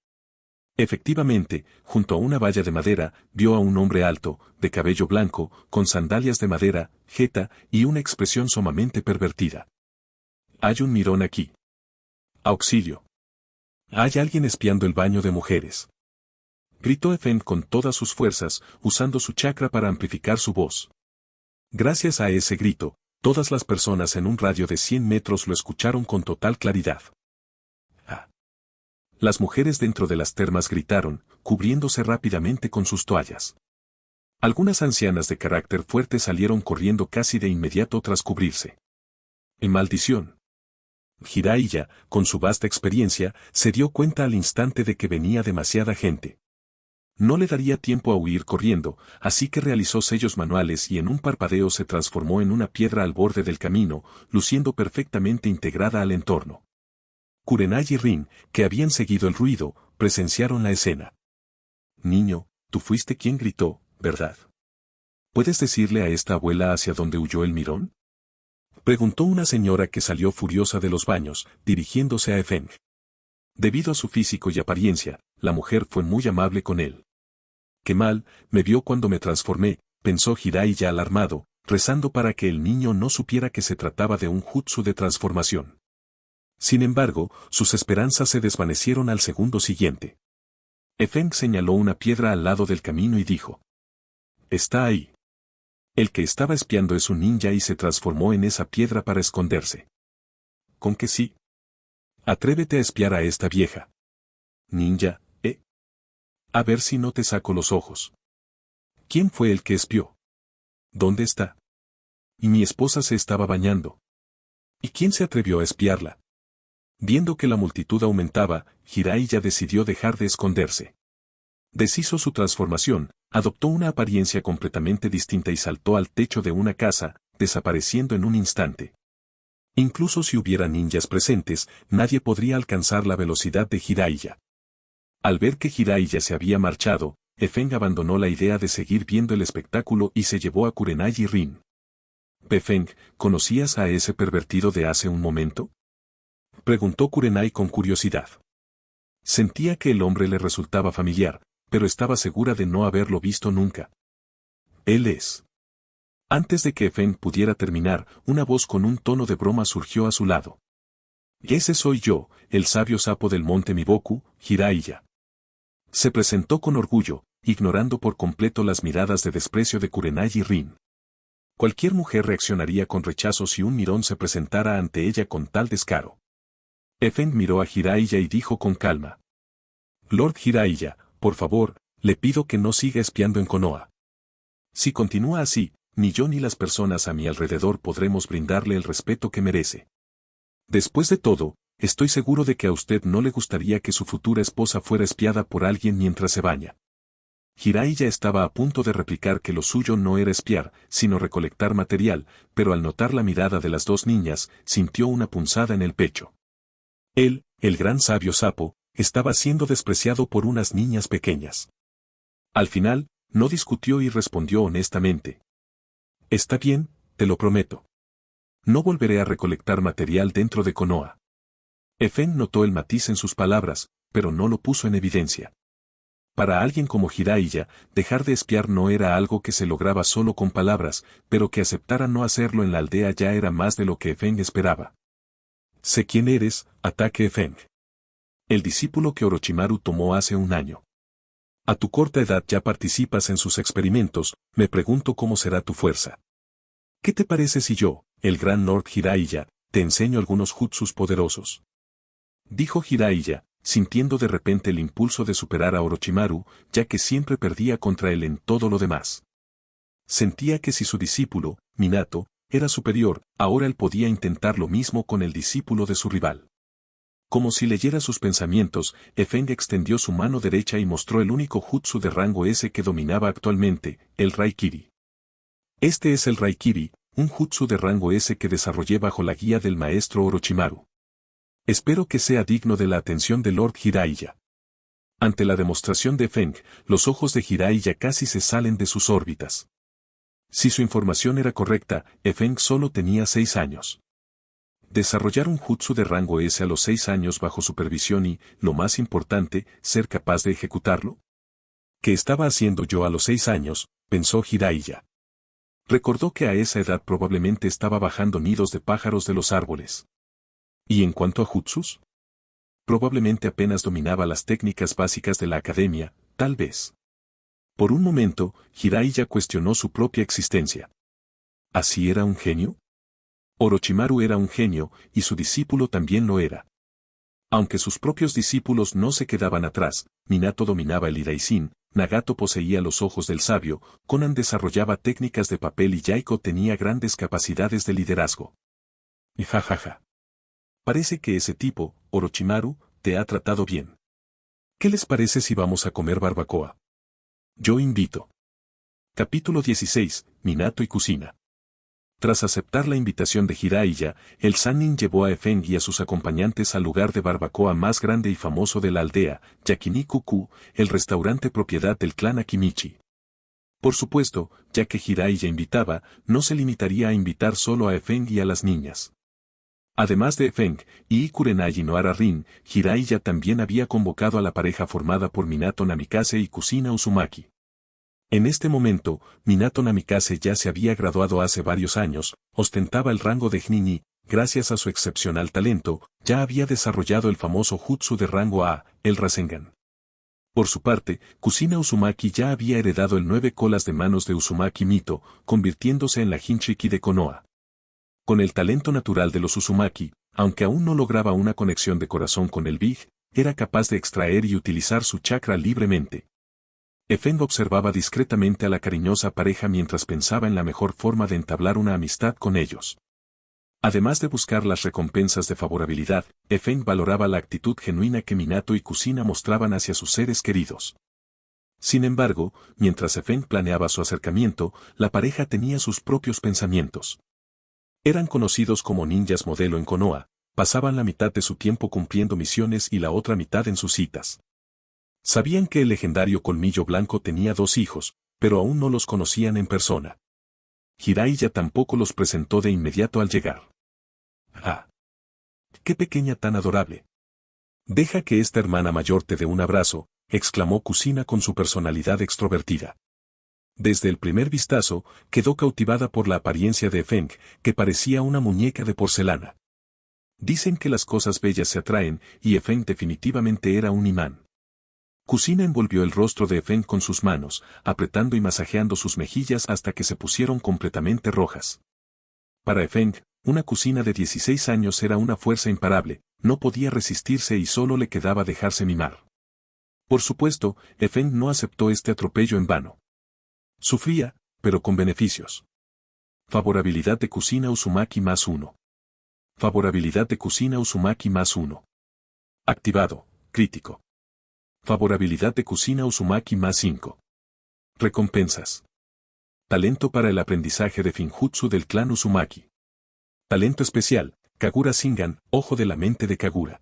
Efectivamente, junto a una valla de madera, vio a un hombre alto, de cabello blanco, con sandalias de madera, jeta, y una expresión sumamente pervertida. Hay un mirón aquí. Auxilio. Hay alguien espiando el baño de mujeres. Gritó Efeng con todas sus fuerzas, usando su chakra para amplificar su voz. Gracias a ese grito, todas las personas en un radio de 100 metros lo escucharon con total claridad. Ah. Las mujeres dentro de las termas gritaron, cubriéndose rápidamente con sus toallas. Algunas ancianas de carácter fuerte salieron corriendo casi de inmediato tras cubrirse. ¡En maldición! Jiraiya, con su vasta experiencia, se dio cuenta al instante de que venía demasiada gente. No le daría tiempo a huir corriendo, así que realizó sellos manuales y en un parpadeo se transformó en una piedra al borde del camino, luciendo perfectamente integrada al entorno. Kurenai y Rin, que habían seguido el ruido, presenciaron la escena. Niño, tú fuiste quien gritó, ¿verdad? ¿Puedes decirle a esta abuela hacia dónde huyó el mirón? Preguntó una señora que salió furiosa de los baños, dirigiéndose a Efeng. Debido a su físico y apariencia, la mujer fue muy amable con él. Qué mal, me vio cuando me transformé, pensó Jiraiya alarmado, rezando para que el niño no supiera que se trataba de un jutsu de transformación. Sin embargo, sus esperanzas se desvanecieron al segundo siguiente. Efeng señaló una piedra al lado del camino y dijo. Está ahí. El que estaba espiando es un ninja y se transformó en esa piedra para esconderse. ¿Con que sí? Atrévete a espiar a esta vieja. Ninja, ¿eh? A ver si no te saco los ojos. ¿Quién fue el que espió? ¿Dónde está? Y mi esposa se estaba bañando. ¿Y quién se atrevió a espiarla? Viendo que la multitud aumentaba, Jiraiya decidió dejar de esconderse. Deshizo su transformación, adoptó una apariencia completamente distinta y saltó al techo de una casa, desapareciendo en un instante. Incluso si hubiera ninjas presentes, nadie podría alcanzar la velocidad de Jiraiya. Al ver que Jiraiya se había marchado, Efeng abandonó la idea de seguir viendo el espectáculo y se llevó a Kurenai y Rin. Efeng, ¿conocías a ese pervertido de hace un momento? Preguntó Kurenai con curiosidad. Sentía que el hombre le resultaba familiar, pero estaba segura de no haberlo visto nunca. Él es. Antes de que Efeng pudiera terminar, una voz con un tono de broma surgió a su lado. Ese soy yo, el sabio sapo del monte Miboku, Jiraiya. Se presentó con orgullo, ignorando por completo las miradas de desprecio de Kurenai y Rin. Cualquier mujer reaccionaría con rechazo si un mirón se presentara ante ella con tal descaro. Efeng miró a Jiraiya y dijo con calma. Lord Jiraiya, por favor, le pido que no siga espiando en Konoha. Si continúa así, ni yo ni las personas a mi alrededor podremos brindarle el respeto que merece. Después de todo, estoy seguro de que a usted no le gustaría que su futura esposa fuera espiada por alguien mientras se baña. Jiraiya estaba a punto de replicar que lo suyo no era espiar, sino recolectar material, pero al notar la mirada de las dos niñas, sintió una punzada en el pecho. Él, el gran sabio sapo, estaba siendo despreciado por unas niñas pequeñas. Al final, no discutió y respondió honestamente. Está bien, te lo prometo. No volveré a recolectar material dentro de Konoha. Efeng notó el matiz en sus palabras, pero no lo puso en evidencia. Para alguien como Jiraiya, dejar de espiar no era algo que se lograba solo con palabras, pero que aceptara no hacerlo en la aldea ya era más de lo que Feng esperaba. Sé quién eres, Ataque Feng. El discípulo que Orochimaru tomó hace un año. A tu corta edad ya participas en sus experimentos, me pregunto cómo será tu fuerza. ¿Qué te parece si yo, el gran Lord Jiraiya, te enseño algunos jutsus poderosos? Dijo Jiraiya, sintiendo de repente el impulso de superar a Orochimaru, ya que siempre perdía contra él en todo lo demás. Sentía que si su discípulo, Minato, era superior, ahora él podía intentar lo mismo con el discípulo de su rival. Como si leyera sus pensamientos, Feng extendió su mano derecha y mostró el único jutsu de rango S que dominaba actualmente, el Raikiri. Este es el Raikiri, un jutsu de rango S que desarrollé bajo la guía del maestro Orochimaru. Espero que sea digno de la atención de Lord Jiraiya. Ante la demostración de Feng, los ojos de Jiraiya casi se salen de sus órbitas. Si su información era correcta, Feng solo tenía 6 años. Desarrollar un jutsu de rango S a los 6 años bajo supervisión y, lo más importante, ser capaz de ejecutarlo. ¿Qué estaba haciendo yo a los 6 años?, pensó Jiraiya. Recordó que a esa edad probablemente estaba bajando nidos de pájaros de los árboles. ¿Y en cuanto a jutsus? Probablemente apenas dominaba las técnicas básicas de la academia, tal vez. Por un momento, Jiraiya cuestionó su propia existencia. ¿Así era un genio? Orochimaru era un genio, y su discípulo también lo era. Aunque sus propios discípulos no se quedaban atrás, Minato dominaba el Hiraishin, Nagato poseía los ojos del sabio, Conan desarrollaba técnicas de papel y Yaiko tenía grandes capacidades de liderazgo. Y jajaja. Parece que ese tipo, Orochimaru, te ha tratado bien. ¿Qué les parece si vamos a comer barbacoa? Yo invito. Capítulo 16, Minato y Kushina. Tras aceptar la invitación de Jiraiya, el Sannin llevó a Feng y a sus acompañantes al lugar de barbacoa más grande y famoso de la aldea, Yakiniku-ku, el restaurante propiedad del clan Akimichi. Por supuesto, ya que Jiraiya invitaba, no se limitaría a invitar solo a Feng y a las niñas. Además de Feng y Kurenai Nohara Rin, Jiraiya también había convocado a la pareja formada por Minato Namikaze y Kushina Uzumaki. En este momento, Minato Namikaze ya se había graduado hace varios años, ostentaba el rango de Genin y, gracias a su excepcional talento, ya había desarrollado el famoso jutsu de rango A, el Rasengan. Por su parte, Kushina Uzumaki ya había heredado el 9 colas de manos de Uzumaki Mito, convirtiéndose en la Hinchiki de Konoha. Con el talento natural de los Uzumaki, aunque aún no lograba una conexión de corazón con el Big, era capaz de extraer y utilizar su chakra libremente. Feng observaba discretamente a la cariñosa pareja mientras pensaba en la mejor forma de entablar una amistad con ellos. Además de buscar las recompensas de favorabilidad, Feng valoraba la actitud genuina que Minato y Kushina mostraban hacia sus seres queridos. Sin embargo, mientras Feng planeaba su acercamiento, la pareja tenía sus propios pensamientos. Eran conocidos como ninjas modelo en Konoha, pasaban la mitad de su tiempo cumpliendo misiones y la otra mitad en sus citas. Sabían que el legendario Colmillo Blanco tenía 2 hijos, pero aún no los conocían en persona. Jiraiya tampoco los presentó de inmediato al llegar. ¡Ah! ¡Qué pequeña tan adorable! Deja que esta hermana mayor te dé un abrazo, exclamó Kushina con su personalidad extrovertida. Desde el primer vistazo, quedó cautivada por la apariencia de Feng, que parecía una muñeca de porcelana. Dicen que las cosas bellas se atraen, y Feng definitivamente era un imán. Kushina envolvió el rostro de Feng con sus manos, apretando y masajeando sus mejillas hasta que se pusieron completamente rojas. Para Feng, una Kushina de 16 años era una fuerza imparable, no podía resistirse y solo le quedaba dejarse mimar. Por supuesto, Feng no aceptó este atropello en vano. Sufría, pero con beneficios. Favorabilidad de Kushina Uzumaki +1. Favorabilidad de Kushina Uzumaki +1. Activado, crítico. Favorabilidad de Kushina Uzumaki +5. Recompensas. Talento para el aprendizaje de Finjutsu del clan Uzumaki. Talento especial, Kagura Shingan, ojo de la mente de Kagura.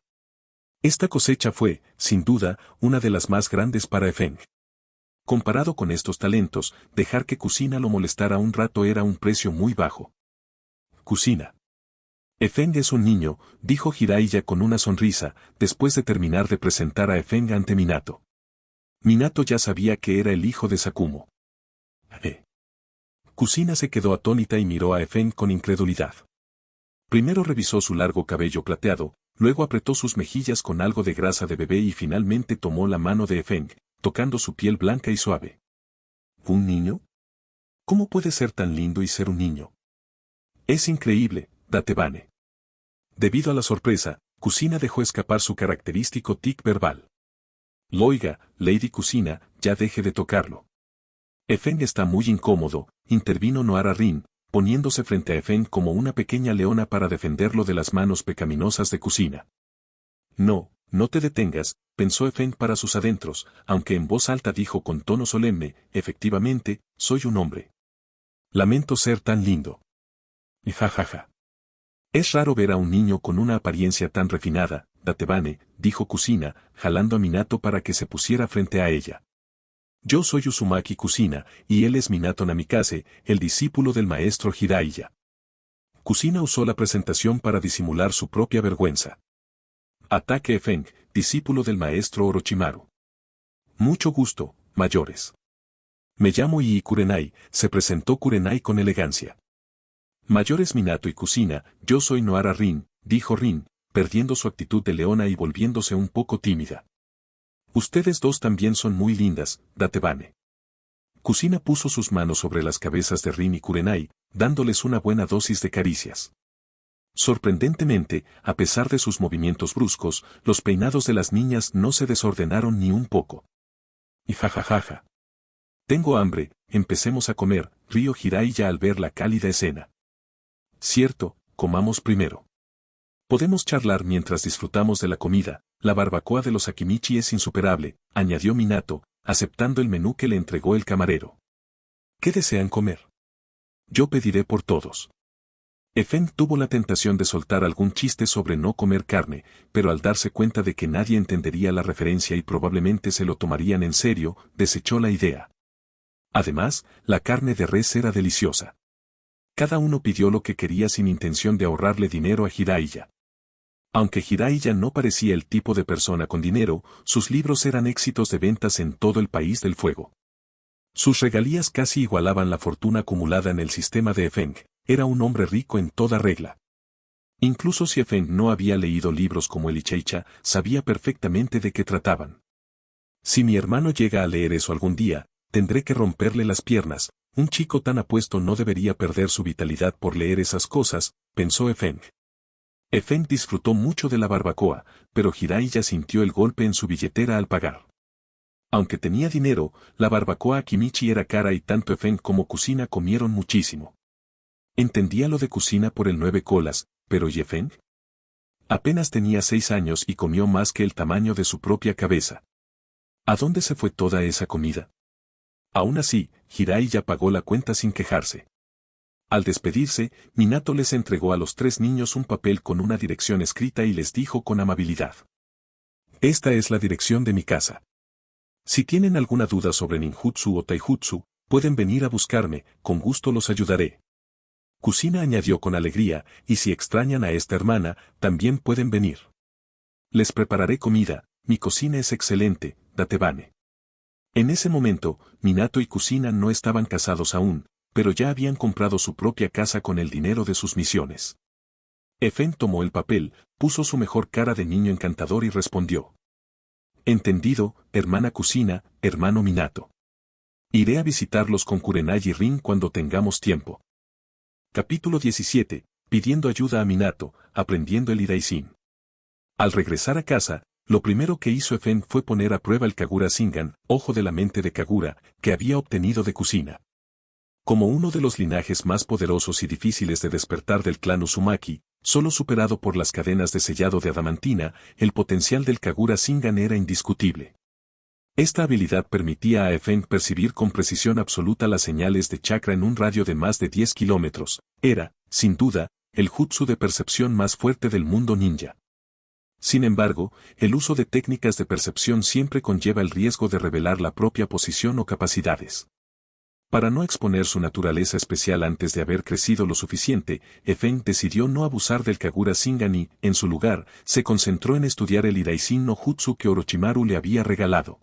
Esta cosecha fue, sin duda, una de las más grandes para Feng. Comparado con estos talentos, dejar que Kushina lo molestara un rato era un precio muy bajo. Kushina. Feng es un niño, dijo Jiraiya con una sonrisa, después de terminar de presentar a Feng ante Minato. Minato ya sabía que era el hijo de Sakumo. Kusina se quedó atónita y miró a Efeng con incredulidad. Primero revisó su largo cabello plateado, luego apretó sus mejillas con algo de grasa de bebé y finalmente tomó la mano de Efeng, tocando su piel blanca y suave. ¿Un niño? ¿Cómo puede ser tan lindo y ser un niño? Es increíble, Datebane. Debido a la sorpresa, Kusina dejó escapar su característico tic verbal. Oiga, Lady Kusina, ya deje de tocarlo. Efeng está muy incómodo, intervino Nohara Rin, poniéndose frente a Efeng como una pequeña leona para defenderlo de las manos pecaminosas de Kusina. No, no te detengas, pensó Efeng para sus adentros, aunque en voz alta dijo con tono solemne, efectivamente, soy un hombre. Lamento ser tan lindo. Y jajaja. Es raro ver a un niño con una apariencia tan refinada, Datebane, dijo Kusina, jalando a Minato para que se pusiera frente a ella. Yo soy Uzumaki Kusina, y él es Minato Namikaze, el discípulo del maestro Jiraiya. Kusina usó la presentación para disimular su propia vergüenza. Ataque Efeng, discípulo del maestro Orochimaru. Mucho gusto, mayores. Me llamo Ii Kurenai, se presentó Kurenai con elegancia. Mayores Minato y Kusina, yo soy Nohara Rin, dijo Rin, perdiendo su actitud de leona y volviéndose un poco tímida. Ustedes dos también son muy lindas, Datebane. Kusina puso sus manos sobre las cabezas de Rin y Kurenai, dándoles una buena dosis de caricias. Sorprendentemente, a pesar de sus movimientos bruscos, los peinados de las niñas no se desordenaron ni un poco. Y jajajaja. Tengo hambre, empecemos a comer, rió Jiraiya al ver la cálida escena. Cierto, comamos primero. Podemos charlar mientras disfrutamos de la comida, la barbacoa de los Akimichi es insuperable, añadió Minato, aceptando el menú que le entregó el camarero. ¿Qué desean comer? Yo pediré por todos. Efeng tuvo la tentación de soltar algún chiste sobre no comer carne, pero al darse cuenta de que nadie entendería la referencia y probablemente se lo tomarían en serio, desechó la idea. Además, la carne de res era deliciosa. Cada uno pidió lo que quería sin intención de ahorrarle dinero a Jiraiya. Aunque Jiraiya no parecía el tipo de persona con dinero, sus libros eran éxitos de ventas en todo el país del fuego. Sus regalías casi igualaban la fortuna acumulada en el sistema de Efeng, era un hombre rico en toda regla. Incluso si Efeng no había leído libros como el Icheicha, sabía perfectamente de qué trataban. Si mi hermano llega a leer eso algún día, tendré que romperle las piernas, un chico tan apuesto no debería perder su vitalidad por leer esas cosas, pensó Efeng. Efeng disfrutó mucho de la barbacoa, pero Jiraiya sintió el golpe en su billetera al pagar. Aunque tenía dinero, la barbacoa Akimichi era cara y tanto Efeng como Kusina comieron muchísimo. Entendía lo de Kusina por el 9 colas, pero ¿y Efeng? Apenas tenía 6 años y comió más que el tamaño de su propia cabeza. ¿A dónde se fue toda esa comida? Aún así, Jiraiya pagó la cuenta sin quejarse. Al despedirse, Minato les entregó a los 3 niños un papel con una dirección escrita y les dijo con amabilidad. Esta es la dirección de mi casa. Si tienen alguna duda sobre ninjutsu o taijutsu, pueden venir a buscarme, con gusto los ayudaré. Kusina añadió con alegría, y si extrañan a esta hermana, también pueden venir. Les prepararé comida, mi cocina es excelente, Datebane. En ese momento, Minato y Kusina no estaban casados aún, pero ya habían comprado su propia casa con el dinero de sus misiones. Efeng tomó el papel, puso su mejor cara de niño encantador y respondió. Entendido, hermana Kusina, hermano Minato. Iré a visitarlos con Kurenai y Rin cuando tengamos tiempo. Capítulo 17. Pidiendo ayuda a Minato, aprendiendo el Iraishin. Al regresar a casa, lo primero que hizo Efeng fue poner a prueba el Kagura Shingan, ojo de la mente de Kagura, que había obtenido de Kusina. Como uno de los linajes más poderosos y difíciles de despertar del clan Uzumaki, solo superado por las cadenas de sellado de adamantina, el potencial del Kagura Shingan era indiscutible. Esta habilidad permitía a Efeng percibir con precisión absoluta las señales de chakra en un radio de más de 10 kilómetros. Era, sin duda, el jutsu de percepción más fuerte del mundo ninja. Sin embargo, el uso de técnicas de percepción siempre conlleva el riesgo de revelar la propia posición o capacidades. Para no exponer su naturaleza especial antes de haber crecido lo suficiente, Efeng decidió no abusar del Kagura Shingan y, en su lugar, se concentró en estudiar el Iraishin no Jutsu que Orochimaru le había regalado.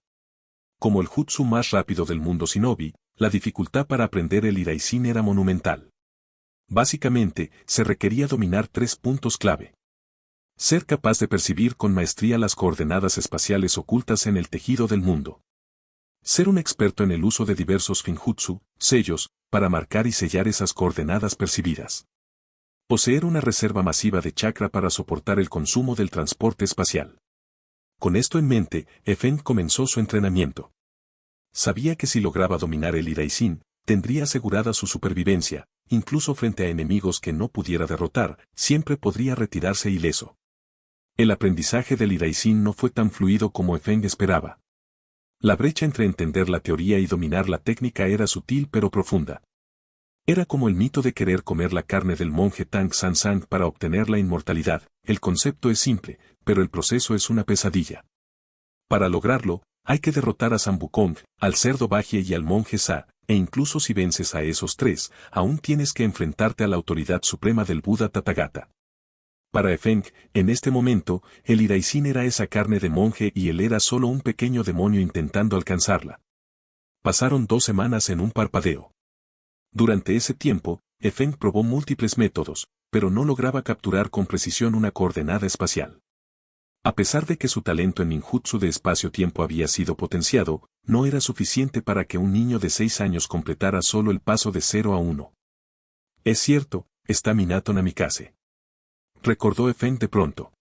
Como el jutsu más rápido del mundo shinobi, la dificultad para aprender el Iraishin era monumental. Básicamente, se requería dominar 3 puntos clave. Ser capaz de percibir con maestría las coordenadas espaciales ocultas en el tejido del mundo. Ser un experto en el uso de diversos finjutsu, sellos, para marcar y sellar esas coordenadas percibidas. Poseer una reserva masiva de chakra para soportar el consumo del transporte espacial. Con esto en mente, Efeng comenzó su entrenamiento. Sabía que si lograba dominar el Iraishin, tendría asegurada su supervivencia, incluso frente a enemigos que no pudiera derrotar, siempre podría retirarse ileso. El aprendizaje del Iraishin no fue tan fluido como Efeng esperaba. La brecha entre entender la teoría y dominar la técnica era sutil pero profunda. Era como el mito de querer comer la carne del monje Tang San Sang para obtener la inmortalidad. El concepto es simple, pero el proceso es una pesadilla. Para lograrlo, hay que derrotar a San Wukong, al cerdo Bajie y al monje Sa, e incluso si vences a esos 3, aún tienes que enfrentarte a la autoridad suprema del Buda Tathagata. Para Efeng, en este momento, el Iraishin era esa carne de monje y él era solo un pequeño demonio intentando alcanzarla. Pasaron 2 semanas en un parpadeo. Durante ese tiempo, Efeng probó múltiples métodos, pero no lograba capturar con precisión una coordenada espacial. A pesar de que su talento en ninjutsu de espacio-tiempo había sido potenciado, no era suficiente para que un niño de 6 años completara solo el paso de 0 a 1. Es cierto, está Minato Namikaze. Recordó Efeng de pronto.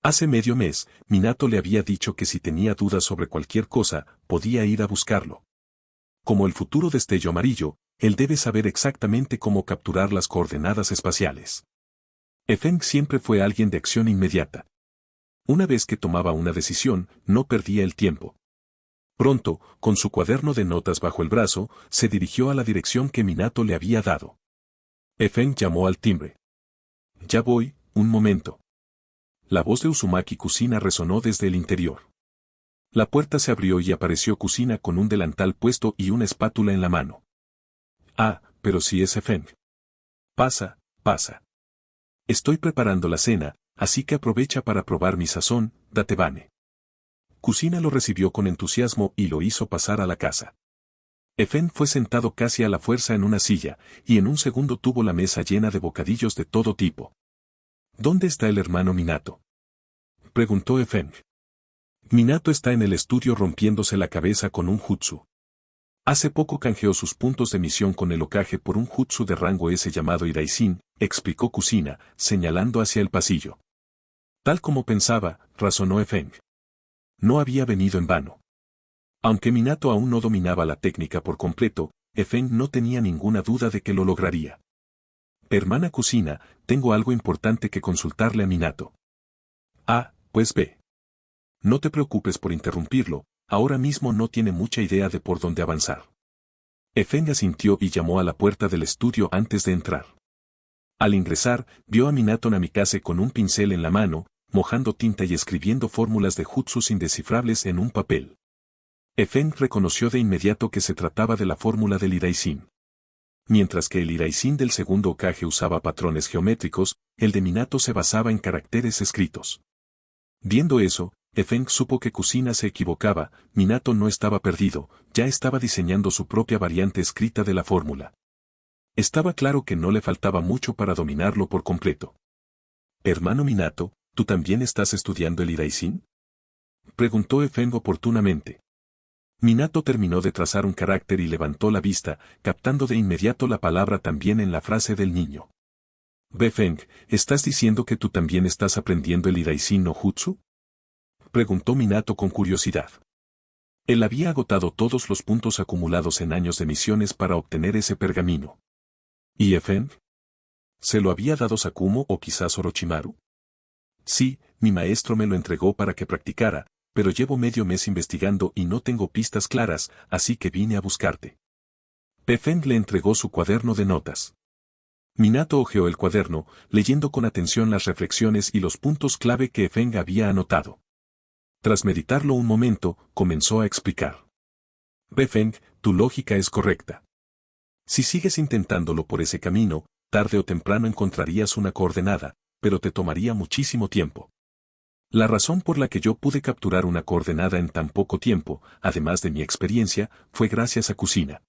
Hace medio mes, Minato le había dicho que si tenía dudas sobre cualquier cosa, podía ir a buscarlo. Como el futuro destello amarillo, él debe saber exactamente cómo capturar las coordenadas espaciales. Efeng siempre fue alguien de acción inmediata. Una vez que tomaba una decisión, no perdía el tiempo. Pronto, con su cuaderno de notas bajo el brazo, se dirigió a la dirección que Minato le había dado. Efeng llamó al timbre. Ya voy, un momento. La voz de Uzumaki Kusina resonó desde el interior. La puerta se abrió y apareció Kusina con un delantal puesto y una espátula en la mano. Ah, pero sí es Efeng. Pasa, pasa. Estoy preparando la cena, así que aprovecha para probar mi sazón, Datebane. Kusina lo recibió con entusiasmo y lo hizo pasar a la casa. Efeng fue sentado casi a la fuerza en una silla, y en un segundo tuvo la mesa llena de bocadillos de todo tipo. ¿Dónde está el hermano Minato?, preguntó Efeng. Minato está en el estudio rompiéndose la cabeza con un jutsu. Hace poco canjeó sus puntos de misión con el Hokage por un jutsu de rango S llamado Iraishin, explicó Kusina, señalando hacia el pasillo. Tal como pensaba, razonó Efeng. No había venido en vano. Aunque Minato aún no dominaba la técnica por completo, Efeng no tenía ninguna duda de que lo lograría. Hermana Kusina, tengo algo importante que consultarle a Minato. Ah, pues ve. No te preocupes por interrumpirlo, ahora mismo no tiene mucha idea de por dónde avanzar. Efeng asintió y llamó a la puerta del estudio antes de entrar. Al ingresar, vio a Minato Namikaze con un pincel en la mano, mojando tinta y escribiendo fórmulas de jutsus indescifrables en un papel. Efeng reconoció de inmediato que se trataba de la fórmula del Iraishin. Mientras que el Iraishin del segundo Hokage usaba patrones geométricos, el de Minato se basaba en caracteres escritos. Viendo eso, Efeng supo que Kusina se equivocaba, Minato no estaba perdido, ya estaba diseñando su propia variante escrita de la fórmula. Estaba claro que no le faltaba mucho para dominarlo por completo. Hermano Minato, ¿tú también estás estudiando el Iraishin?, preguntó Efeng oportunamente. Minato terminó de trazar un carácter y levantó la vista, captando de inmediato la palabra también en la frase del niño. Efeng, ¿estás diciendo que tú también estás aprendiendo el Iraishin no Jutsu?, preguntó Minato con curiosidad. Él había agotado todos los puntos acumulados en años de misiones para obtener ese pergamino. ¿Y Efeng? ¿Se lo había dado Sakumo o quizás Orochimaru? Sí, mi maestro me lo entregó para que practicara, pero llevo medio mes investigando y no tengo pistas claras, así que vine a buscarte. Efeng le entregó su cuaderno de notas. Minato hojeó el cuaderno, leyendo con atención las reflexiones y los puntos clave que Efeng había anotado. Tras meditarlo un momento, comenzó a explicar. Efeng, tu lógica es correcta. Si sigues intentándolo por ese camino, tarde o temprano encontrarías una coordenada, pero te tomaría muchísimo tiempo. La razón por la que yo pude capturar una coordenada en tan poco tiempo, además de mi experiencia, fue gracias a Kusina.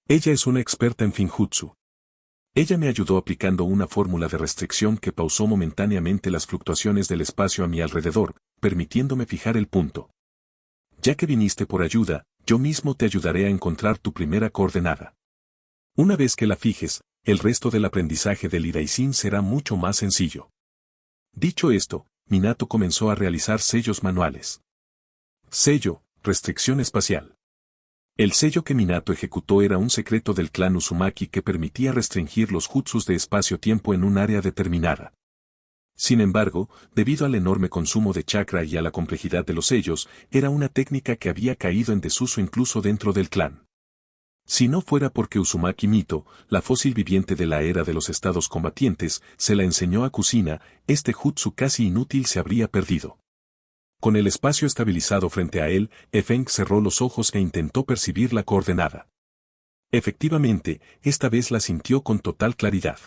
Ella es una experta en Finjutsu. Ella me ayudó aplicando una fórmula de restricción que pausó momentáneamente las fluctuaciones del espacio a mi alrededor, permitiéndome fijar el punto. Ya que viniste por ayuda, yo mismo te ayudaré a encontrar tu primera coordenada. Una vez que la fijes, el resto del aprendizaje del Iraisin será mucho más sencillo. Dicho esto, Minato comenzó a realizar sellos manuales. Sello, restricción espacial. El sello que Minato ejecutó era un secreto del clan Uzumaki que permitía restringir los jutsus de espacio-tiempo en un área determinada. Sin embargo, debido al enorme consumo de chakra y a la complejidad de los sellos, era una técnica que había caído en desuso incluso dentro del clan. Si no fuera porque Uzumaki Mito, la fósil viviente de la era de los estados combatientes, se la enseñó a Kusina, este jutsu casi inútil se habría perdido. Con el espacio estabilizado frente a él, Efeng cerró los ojos e intentó percibir la coordenada. Efectivamente, esta vez la sintió con total claridad.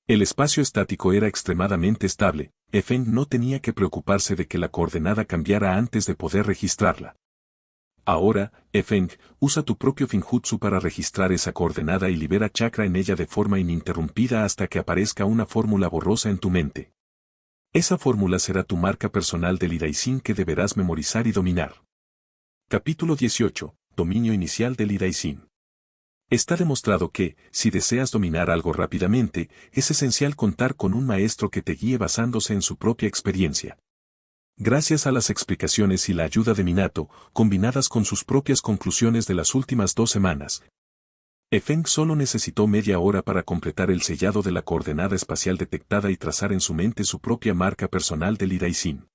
El espacio estático era extremadamente estable, Efeng no tenía que preocuparse de que la coordenada cambiara antes de poder registrarla. Ahora, Efeng, usa tu propio Finjutsu para registrar esa coordenada y libera chakra en ella de forma ininterrumpida hasta que aparezca una fórmula borrosa en tu mente. Esa fórmula será tu marca personal del Iraisin que deberás memorizar y dominar. Capítulo 18. Dominio inicial del Iraisin. Está demostrado que, si deseas dominar algo rápidamente, es esencial contar con un maestro que te guíe basándose en su propia experiencia. Gracias a las explicaciones y la ayuda de Minato, combinadas con sus propias conclusiones de las últimas 2 semanas, Efeng solo necesitó media hora para completar el sellado de la coordenada espacial detectada y trazar en su mente su propia marca personal del Iraisin.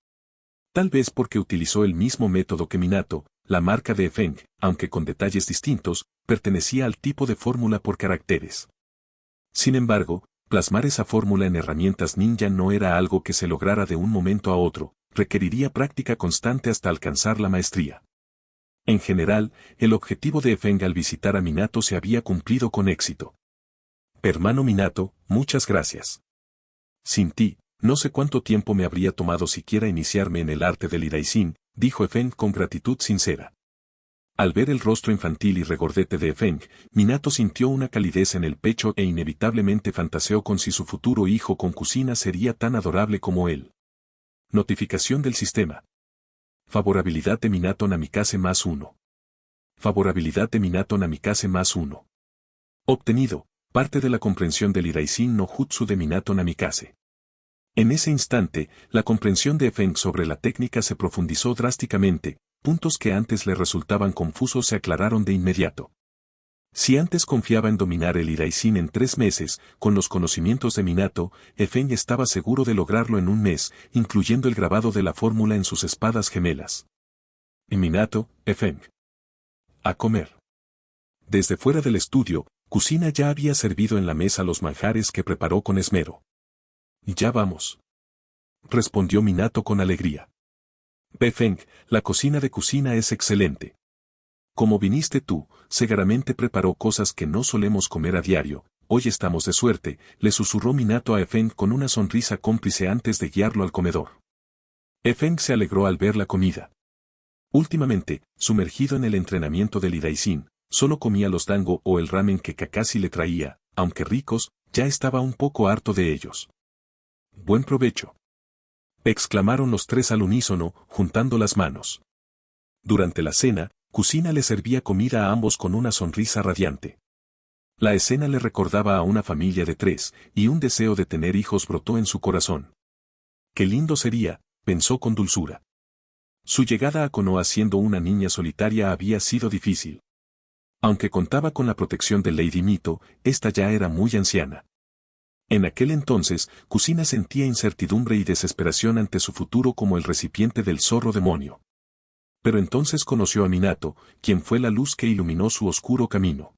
Tal vez porque utilizó el mismo método que Minato, la marca de Efeng, aunque con detalles distintos, pertenecía al tipo de fórmula por caracteres. Sin embargo, plasmar esa fórmula en herramientas ninja no era algo que se lograra de un momento a otro, requeriría práctica constante hasta alcanzar la maestría. En general, el objetivo de Efeng al visitar a Minato se había cumplido con éxito. Hermano Minato, muchas gracias. Sin ti, no sé cuánto tiempo me habría tomado siquiera iniciarme en el arte del Iraisin, dijo Efeng con gratitud sincera. Al ver el rostro infantil y regordete de Efeng, Minato sintió una calidez en el pecho e inevitablemente fantaseó con si su futuro hijo con Kusina sería tan adorable como él. Notificación del sistema. Favorabilidad de Minato Namikaze +1. Favorabilidad de Minato Namikaze +1. Obtenido, parte de la comprensión del Iraisin no Jutsu de Minato Namikaze. En ese instante, la comprensión de Efeng sobre la técnica se profundizó drásticamente, puntos que antes le resultaban confusos se aclararon de inmediato. Si antes confiaba en dominar el Iraisin en 3 meses, con los conocimientos de Minato, Efeng estaba seguro de lograrlo en 1 mes, incluyendo el grabado de la fórmula en sus espadas gemelas. Y Minato, Efeng. A comer. Desde fuera del estudio, Kusina ya había servido en la mesa los manjares que preparó con esmero. Ya vamos. Respondió Minato con alegría. Efeng, la cocina de Kusina es excelente. Como viniste tú, Segaramente preparó cosas que no solemos comer a diario, hoy estamos de suerte, le susurró Minato a Efeng con una sonrisa cómplice antes de guiarlo al comedor. Efeng se alegró al ver la comida. Últimamente, sumergido en el entrenamiento del Iraisin, solo comía los dango o el ramen que Kakashi le traía, aunque ricos, ya estaba un poco harto de ellos. Buen provecho. Exclamaron los 3 al unísono, juntando las manos. Durante la cena, Kusina le servía comida a ambos con una sonrisa radiante. La escena le recordaba a una familia de 3, y un deseo de tener hijos brotó en su corazón. Qué lindo sería, pensó con dulzura. Su llegada a Konoha siendo una niña solitaria había sido difícil. Aunque contaba con la protección de Lady Mito, esta ya era muy anciana. En aquel entonces, Kusina sentía incertidumbre y desesperación ante su futuro como el recipiente del zorro demonio. Pero entonces conoció a Minato, quien fue la luz que iluminó su oscuro camino.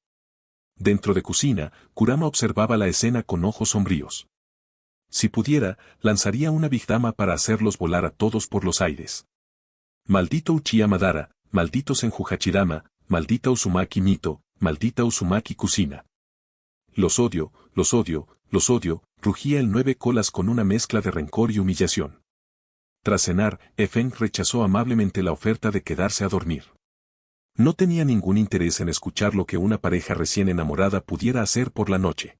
Dentro de Kusina, Kurama observaba la escena con ojos sombríos. Si pudiera, lanzaría una Big Dama para hacerlos volar a todos por los aires. Maldito Uchiha Madara, maldito Senju Hachirama, maldita Uzumaki Mito, maldita Uzumaki Kusina. Los odio, los odio, los odio, rugía el 9 colas con una mezcla de rencor y humillación. Tras cenar, Efeng rechazó amablemente la oferta de quedarse a dormir. No tenía ningún interés en escuchar lo que una pareja recién enamorada pudiera hacer por la noche.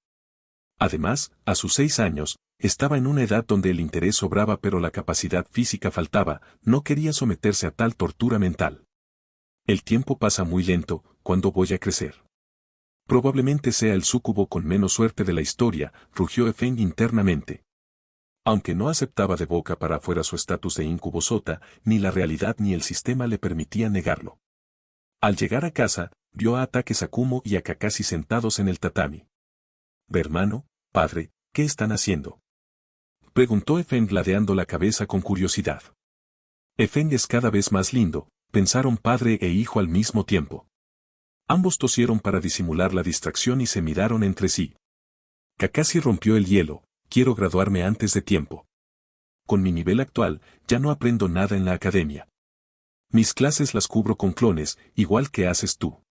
Además, a sus 6 años, estaba en una edad donde el interés sobraba pero la capacidad física faltaba, no quería someterse a tal tortura mental. El tiempo pasa muy lento, ¿cuándo voy a crecer? Probablemente sea el súcubo con menos suerte de la historia, rugió Efeng internamente. Aunque no aceptaba de boca para afuera su estatus de incubo sota, ni la realidad ni el sistema le permitían negarlo. Al llegar a casa, vio a Ataque Sakumo y a Kakashi sentados en el tatami. «Hermano, padre, ¿qué están haciendo?», preguntó Efeng ladeando la cabeza con curiosidad. Efeng es cada vez más lindo, pensaron padre e hijo al mismo tiempo. Ambos tosieron para disimular la distracción y se miraron entre sí. Kakashi rompió el hielo, quiero graduarme antes de tiempo. Con mi nivel actual, ya no aprendo nada en la academia. Mis clases las cubro con clones, igual que haces tú.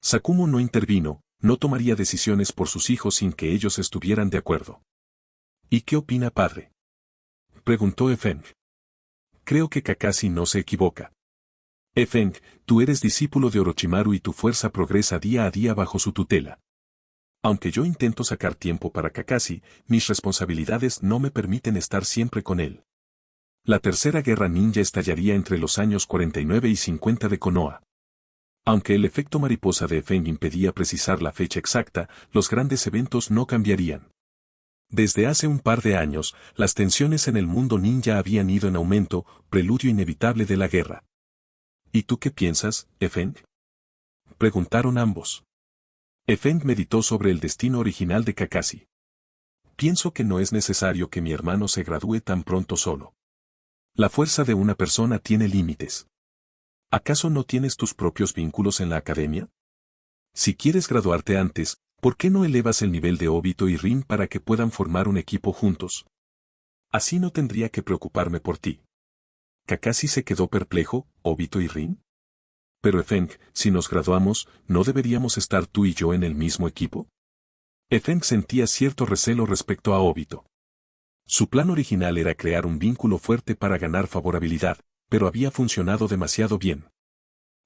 Sakumo no intervino, no tomaría decisiones por sus hijos sin que ellos estuvieran de acuerdo. ¿Y qué opina padre?, preguntó Efeng. Creo que Kakashi no se equivoca. Efeng, tú eres discípulo de Orochimaru y tu fuerza progresa día a día bajo su tutela. Aunque yo intento sacar tiempo para Kakashi, mis responsabilidades no me permiten estar siempre con él. La tercera guerra ninja estallaría entre los años 49 y 50 de Konoha. Aunque el efecto mariposa de Efeng impedía precisar la fecha exacta, los grandes eventos no cambiarían. Desde hace un par de años, las tensiones en el mundo ninja habían ido en aumento, preludio inevitable de la guerra. ¿Y tú qué piensas, Efeng?, preguntaron ambos. Efeng meditó sobre el destino original de Kakashi. Pienso que no es necesario que mi hermano se gradúe tan pronto solo. La fuerza de una persona tiene límites. ¿Acaso no tienes tus propios vínculos en la academia? Si quieres graduarte antes, ¿por qué no elevas el nivel de Obito y Rin para que puedan formar un equipo juntos? Así no tendría que preocuparme por ti. Kakashi se quedó perplejo, ¿Obito y Rin? Pero Efeng, si nos graduamos, ¿no deberíamos estar tú y yo en el mismo equipo? Efeng sentía cierto recelo respecto a Obito. Su plan original era crear un vínculo fuerte para ganar favorabilidad, pero había funcionado demasiado bien.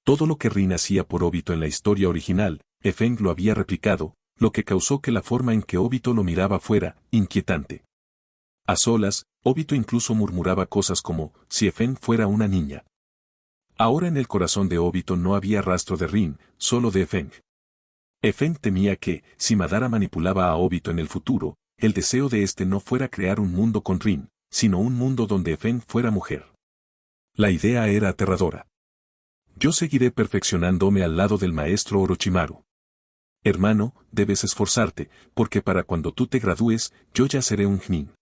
Todo lo que Rin hacía por Obito en la historia original, Efeng lo había replicado, lo que causó que la forma en que Obito lo miraba fuera inquietante. A solas, Obito incluso murmuraba cosas como, si Efeng fuera una niña. Ahora en el corazón de Obito no había rastro de Rin, solo de Efeng. Efeng temía que, si Madara manipulaba a Obito en el futuro, el deseo de este no fuera crear un mundo con Rin, sino un mundo donde Efeng fuera mujer. La idea era aterradora. Yo seguiré perfeccionándome al lado del maestro Orochimaru. Hermano, debes esforzarte, porque para cuando tú te gradúes, yo ya seré un Chunin.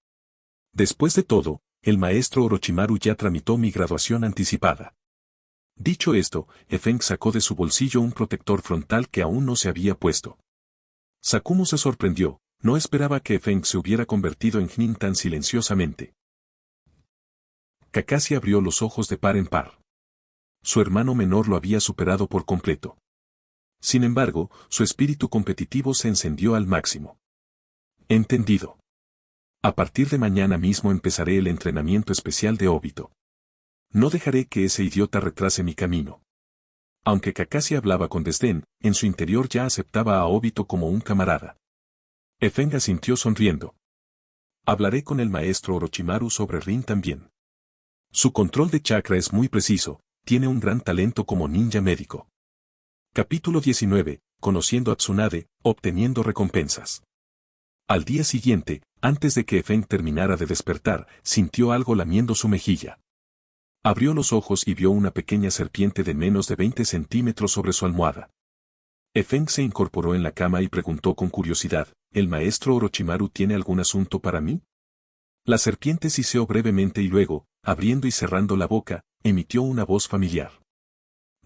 Después de todo, el maestro Orochimaru ya tramitó mi graduación anticipada. Dicho esto, Efeng sacó de su bolsillo un protector frontal que aún no se había puesto. Sakumo se sorprendió, no esperaba que Efeng se hubiera convertido en Chunin tan silenciosamente. Kakashi abrió los ojos de par en par. Su hermano menor lo había superado por completo. Sin embargo, su espíritu competitivo se encendió al máximo. Entendido. A partir de mañana mismo empezaré el entrenamiento especial de Obito. No dejaré que ese idiota retrase mi camino. Aunque Kakashi hablaba con desdén, en su interior ya aceptaba a Obito como un camarada. Efeng asintió sonriendo. Hablaré con el maestro Orochimaru sobre Rin también. Su control de chakra es muy preciso, tiene un gran talento como ninja médico. Capítulo 19. Conociendo a Tsunade, obteniendo recompensas. Al día siguiente, antes de que Efeng terminara de despertar, sintió algo lamiendo su mejilla. Abrió los ojos y vio una pequeña serpiente de menos de 20 centímetros sobre su almohada. Efeng se incorporó en la cama y preguntó con curiosidad, ¿el maestro Orochimaru tiene algún asunto para mí? La serpiente siseó brevemente y luego, abriendo y cerrando la boca, emitió una voz familiar.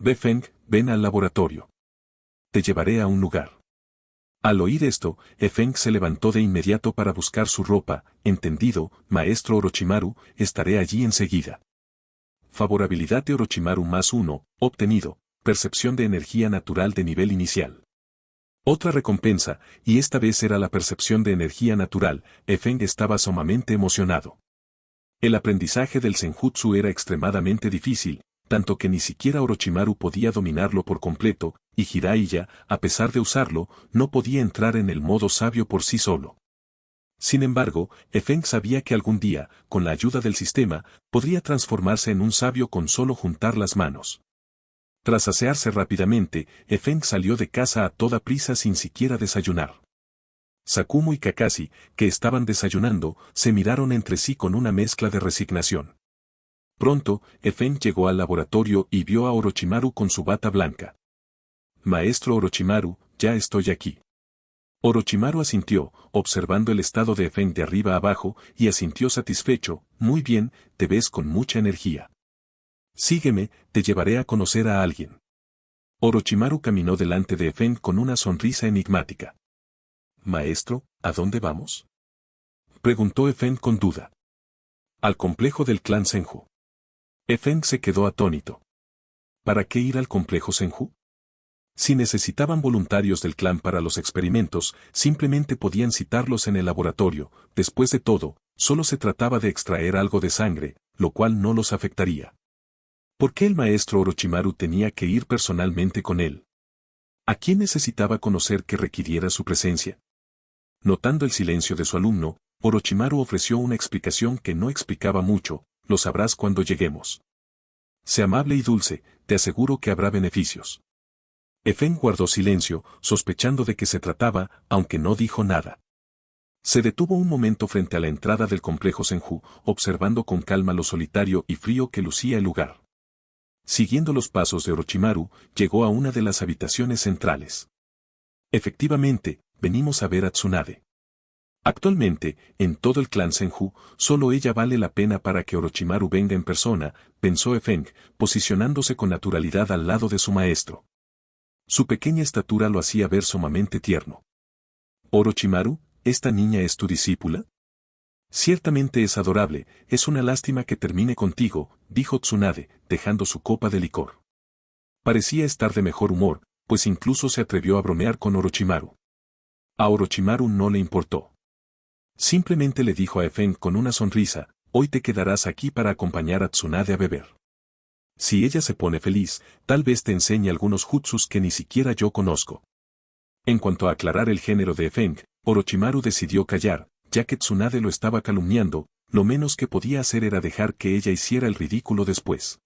Efeng, ven al laboratorio. Te llevaré a un lugar. Al oír esto, Efeng se levantó de inmediato para buscar su ropa, entendido, maestro Orochimaru, estaré allí enseguida. Favorabilidad de Orochimaru +1, obtenido, percepción de energía natural de nivel inicial. Otra recompensa, y esta vez era la percepción de energía natural, Efeng estaba sumamente emocionado. El aprendizaje del Senjutsu era extremadamente difícil, tanto que ni siquiera Orochimaru podía dominarlo por completo, y Jiraiya, a pesar de usarlo, no podía entrar en el modo sabio por sí solo. Sin embargo, Efeng sabía que algún día, con la ayuda del sistema, podría transformarse en un sabio con solo juntar las manos. Tras asearse rápidamente, Efeng salió de casa a toda prisa sin siquiera desayunar. Sakumo y Kakashi, que estaban desayunando, se miraron entre sí con una mezcla de resignación. Pronto, Efeng llegó al laboratorio y vio a Orochimaru con su bata blanca. «Maestro Orochimaru, ya estoy aquí». Orochimaru asintió, observando el estado de Efeng de arriba abajo, y asintió satisfecho. «Muy bien, te ves con mucha energía. Sígueme, te llevaré a conocer a alguien». Orochimaru caminó delante de Efeng con una sonrisa enigmática. «Maestro, ¿a dónde vamos?», preguntó Efeng con duda. «Al complejo del clan Senju». Efeng se quedó atónito. ¿Para qué ir al complejo Senju? Si necesitaban voluntarios del clan para los experimentos, simplemente podían citarlos en el laboratorio. Después de todo, solo se trataba de extraer algo de sangre, lo cual no los afectaría. ¿Por qué el maestro Orochimaru tenía que ir personalmente con él? ¿A quién necesitaba conocer que requiriera su presencia? Notando el silencio de su alumno, Orochimaru ofreció una explicación que no explicaba mucho. «Lo sabrás cuando lleguemos. Sé amable y dulce, te aseguro que habrá beneficios». Efeng guardó silencio, sospechando de qué se trataba, aunque no dijo nada. Se detuvo un momento frente a la entrada del complejo Senju, observando con calma lo solitario y frío que lucía el lugar. Siguiendo los pasos de Orochimaru, llegó a una de las habitaciones centrales. «Efectivamente, venimos a ver a Tsunade. Actualmente, en todo el clan Senju, solo ella vale la pena para que Orochimaru venga en persona», pensó Efeng, posicionándose con naturalidad al lado de su maestro. Su pequeña estatura lo hacía ver sumamente tierno. «Orochimaru, ¿esta niña es tu discípula?». «Ciertamente es adorable, es una lástima que termine contigo», dijo Tsunade, dejando su copa de licor. Parecía estar de mejor humor, pues incluso se atrevió a bromear con Orochimaru. A Orochimaru no le importó. Simplemente le dijo a Efeng con una sonrisa: «Hoy te quedarás aquí para acompañar a Tsunade a beber. Si ella se pone feliz, tal vez te enseñe algunos jutsus que ni siquiera yo conozco». En cuanto a aclarar el género de Efeng, Orochimaru decidió callar, ya que Tsunade lo estaba calumniando. Lo menos que podía hacer era dejar que ella hiciera el ridículo después.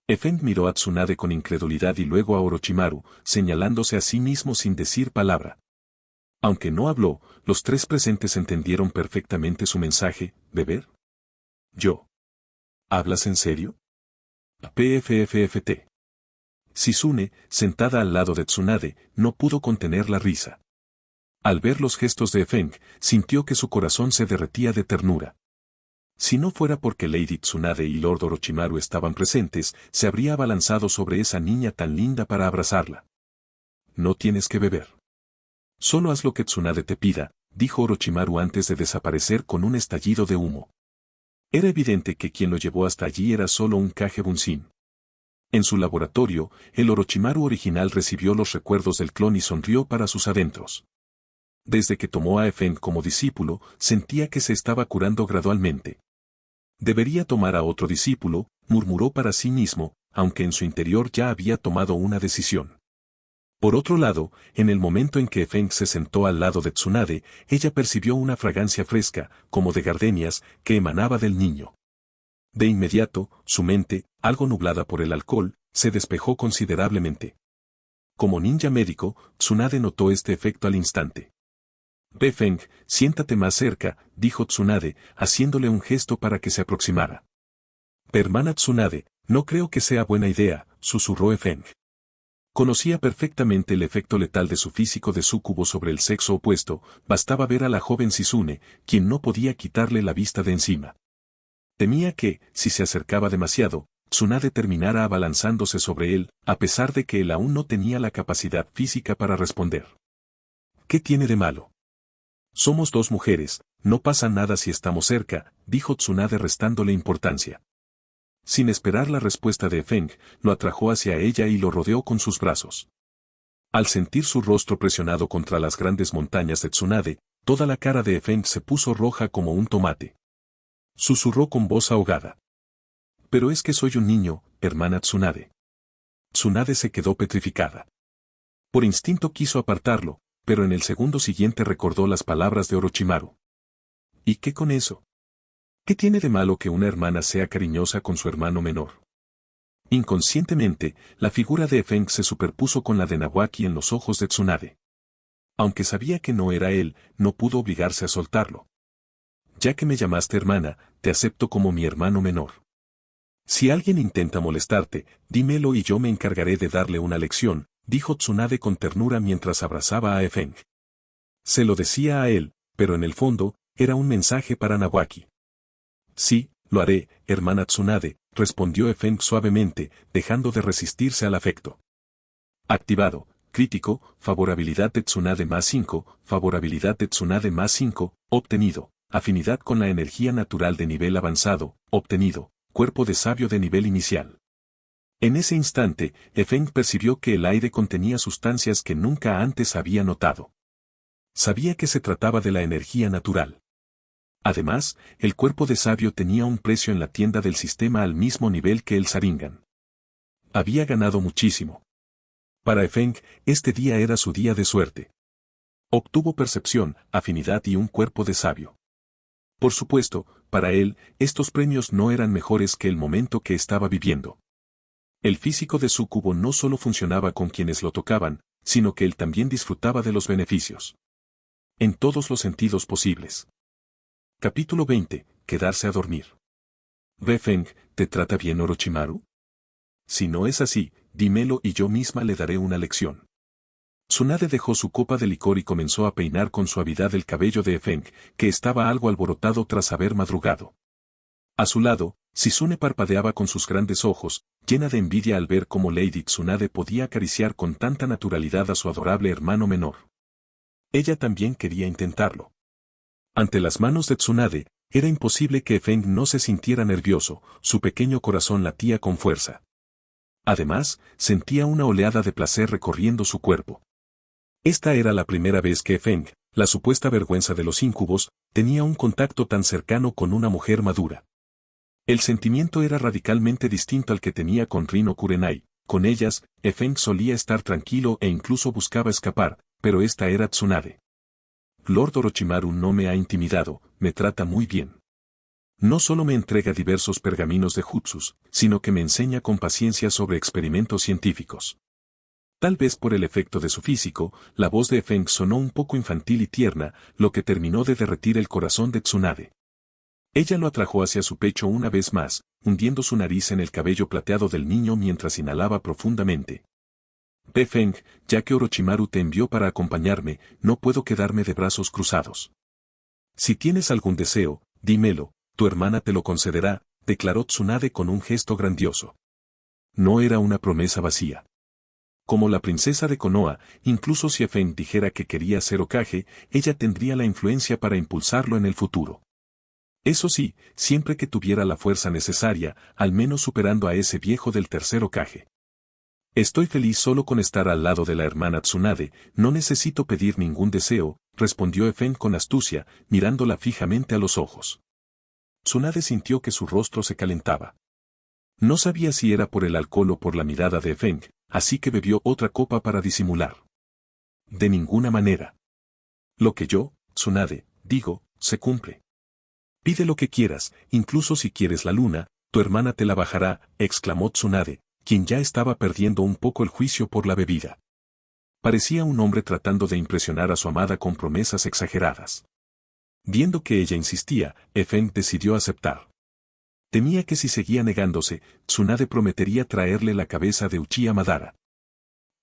Efeng miró a Tsunade con incredulidad y luego a Orochimaru, señalándose a sí mismo sin decir palabra. Aunque no habló, los tres presentes entendieron perfectamente su mensaje: «¿Beber? ¿Yo? ¿Hablas en serio?». PFFFT. Shizune, sentada al lado de Tsunade, no pudo contener la risa. Al ver los gestos de Efeng, sintió que su corazón se derretía de ternura. Si no fuera porque Lady Tsunade y Lord Orochimaru estaban presentes, se habría abalanzado sobre esa niña tan linda para abrazarla. «No tienes que beber. Solo haz lo que Tsunade te pida», dijo Orochimaru antes de desaparecer con un estallido de humo. Era evidente que quien lo llevó hasta allí era solo un Kage Bunshin. En su laboratorio, el Orochimaru original recibió los recuerdos del clon y sonrió para sus adentros. Desde que tomó a Efeng como discípulo, sentía que se estaba curando gradualmente. «Debería tomar a otro discípulo», murmuró para sí mismo, aunque en su interior ya había tomado una decisión. Por otro lado, en el momento en que Efeng se sentó al lado de Tsunade, ella percibió una fragancia fresca, como de gardenias, que emanaba del niño. De inmediato, su mente, algo nublada por el alcohol, se despejó considerablemente. Como ninja médico, Tsunade notó este efecto al instante. «Ve Efeng, siéntate más cerca», dijo Tsunade, haciéndole un gesto para que se aproximara. «Hermana Tsunade, no creo que sea buena idea», susurró Efeng. Conocía perfectamente el efecto letal de su físico de súcubo sobre el sexo opuesto, bastaba ver a la joven Shizune, quien no podía quitarle la vista de encima. Temía que, si se acercaba demasiado, Tsunade terminara abalanzándose sobre él, a pesar de que él aún no tenía la capacidad física para responder. «¿Qué tiene de malo? Somos dos mujeres, no pasa nada si estamos cerca», dijo Tsunade restándole importancia. Sin esperar la respuesta de Efeng, lo atrajo hacia ella y lo rodeó con sus brazos. Al sentir su rostro presionado contra las grandes montañas de Tsunade, toda la cara de Efeng se puso roja como un tomate. Susurró con voz ahogada. Pero es que soy un niño, hermana Tsunade. Tsunade se quedó petrificada. Por instinto quiso apartarlo, pero en el segundo siguiente recordó las palabras de Orochimaru. ¿Y qué con eso? ¿Qué tiene de malo que una hermana sea cariñosa con su hermano menor? Inconscientemente, la figura de Efeng se superpuso con la de Nawaki en los ojos de Tsunade. Aunque sabía que no era él, no pudo obligarse a soltarlo. Ya que me llamaste hermana, te acepto como mi hermano menor. Si alguien intenta molestarte, dímelo y yo me encargaré de darle una lección, dijo Tsunade con ternura mientras abrazaba a Efeng. Se lo decía a él, pero en el fondo, era un mensaje para Nawaki. Sí, lo haré, hermana Tsunade, respondió Efeng suavemente, dejando de resistirse al afecto. Activado, crítico, favorabilidad de Tsunade más 5, favorabilidad de Tsunade más 5, obtenido, afinidad con la energía natural de nivel avanzado, obtenido, cuerpo de sabio de nivel inicial. En ese instante, Efeng percibió que el aire contenía sustancias que nunca antes había notado. Sabía que se trataba de la energía natural. Además, el cuerpo de sabio tenía un precio en la tienda del sistema al mismo nivel que el Sharingan. Había ganado muchísimo. Para Efeng, este día era su día de suerte. Obtuvo percepción, afinidad y un cuerpo de sabio. Por supuesto, para él, estos premios no eran mejores que el momento que estaba viviendo. El físico de Sukubo no solo funcionaba con quienes lo tocaban, sino que él también disfrutaba de los beneficios. En todos los sentidos posibles. Capítulo 20. Quedarse a dormir. Efeng, ¿te trata bien Orochimaru? Si no es así, dímelo y yo misma le daré una lección. Tsunade dejó su copa de licor y comenzó a peinar con suavidad el cabello de Efeng, que estaba algo alborotado tras haber madrugado. A su lado, Shizune parpadeaba con sus grandes ojos, llena de envidia al ver cómo Lady Tsunade podía acariciar con tanta naturalidad a su adorable hermano menor. Ella también quería intentarlo. Ante las manos de Tsunade, era imposible que Efeng no se sintiera nervioso, su pequeño corazón latía con fuerza. Además, sentía una oleada de placer recorriendo su cuerpo. Esta era la primera vez que Efeng, la supuesta vergüenza de los incubos, tenía un contacto tan cercano con una mujer madura. El sentimiento era radicalmente distinto al que tenía con Rin o Kurenai. Con ellas, Efeng solía estar tranquilo e incluso buscaba escapar, pero esta era Tsunade. Lord Orochimaru no me ha intimidado, me trata muy bien. No solo me entrega diversos pergaminos de jutsus, sino que me enseña con paciencia sobre experimentos científicos. Tal vez por el efecto de su físico, la voz de Efeng sonó un poco infantil y tierna, lo que terminó de derretir el corazón de Tsunade. Ella lo atrajo hacia su pecho una vez más, hundiendo su nariz en el cabello plateado del niño mientras inhalaba profundamente. Efeng, ya que Orochimaru te envió para acompañarme, no puedo quedarme de brazos cruzados. Si tienes algún deseo, dímelo, tu hermana te lo concederá, declaró Tsunade con un gesto grandioso. No era una promesa vacía. Como la princesa de Konoha, incluso si Efeng dijera que quería ser Hokage, ella tendría la influencia para impulsarlo en el futuro. Eso sí, siempre que tuviera la fuerza necesaria, al menos superando a ese viejo del tercer Hokage. Estoy feliz solo con estar al lado de la hermana Tsunade, no necesito pedir ningún deseo, respondió Efeng con astucia, mirándola fijamente a los ojos. Tsunade sintió que su rostro se calentaba. No sabía si era por el alcohol o por la mirada de Efeng, así que bebió otra copa para disimular. De ninguna manera. Lo que yo, Tsunade, digo, se cumple. Pide lo que quieras, incluso si quieres la luna, tu hermana te la bajará, exclamó Tsunade, quien ya estaba perdiendo un poco el juicio por la bebida. Parecía un hombre tratando de impresionar a su amada con promesas exageradas. Viendo que ella insistía, Efeng decidió aceptar. Temía que si seguía negándose, Tsunade prometería traerle la cabeza de Uchiha Madara.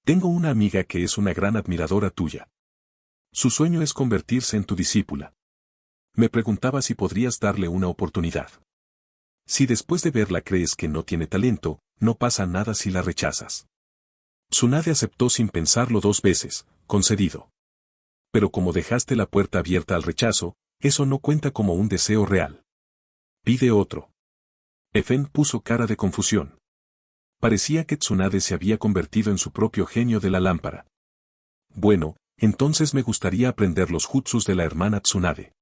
Tengo una amiga que es una gran admiradora tuya. Su sueño es convertirse en tu discípula. Me preguntaba si podrías darle una oportunidad. Si después de verla crees que no tiene talento, no pasa nada si la rechazas. Tsunade aceptó sin pensarlo 2 veces, concedido. Pero como dejaste la puerta abierta al rechazo, eso no cuenta como un deseo real. Pide otro. Efeng puso cara de confusión. Parecía que Tsunade se había convertido en su propio genio de la lámpara. Bueno, entonces me gustaría aprender los jutsus de la hermana Tsunade.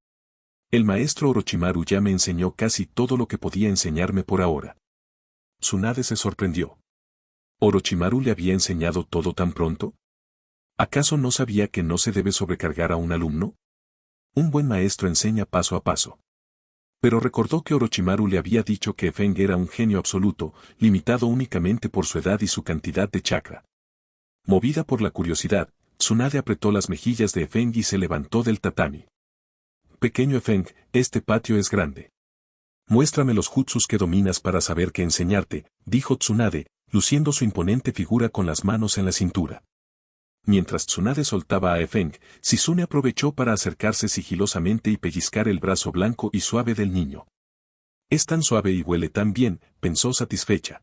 El maestro Orochimaru ya me enseñó casi todo lo que podía enseñarme por ahora. Tsunade se sorprendió. ¿Orochimaru le había enseñado todo tan pronto? ¿Acaso no sabía que no se debe sobrecargar a un alumno? Un buen maestro enseña paso a paso. Pero recordó que Orochimaru le había dicho que Feng era un genio absoluto, limitado únicamente por su edad y su cantidad de chakra. Movida por la curiosidad, Tsunade apretó las mejillas de Feng y se levantó del tatami. Pequeño Feng, este patio es grande. Muéstrame los jutsus que dominas para saber qué enseñarte, dijo Tsunade, luciendo su imponente figura con las manos en la cintura. Mientras Tsunade soltaba a Feng, Shizune aprovechó para acercarse sigilosamente y pellizcar el brazo blanco y suave del niño. Es tan suave y huele tan bien, pensó satisfecha.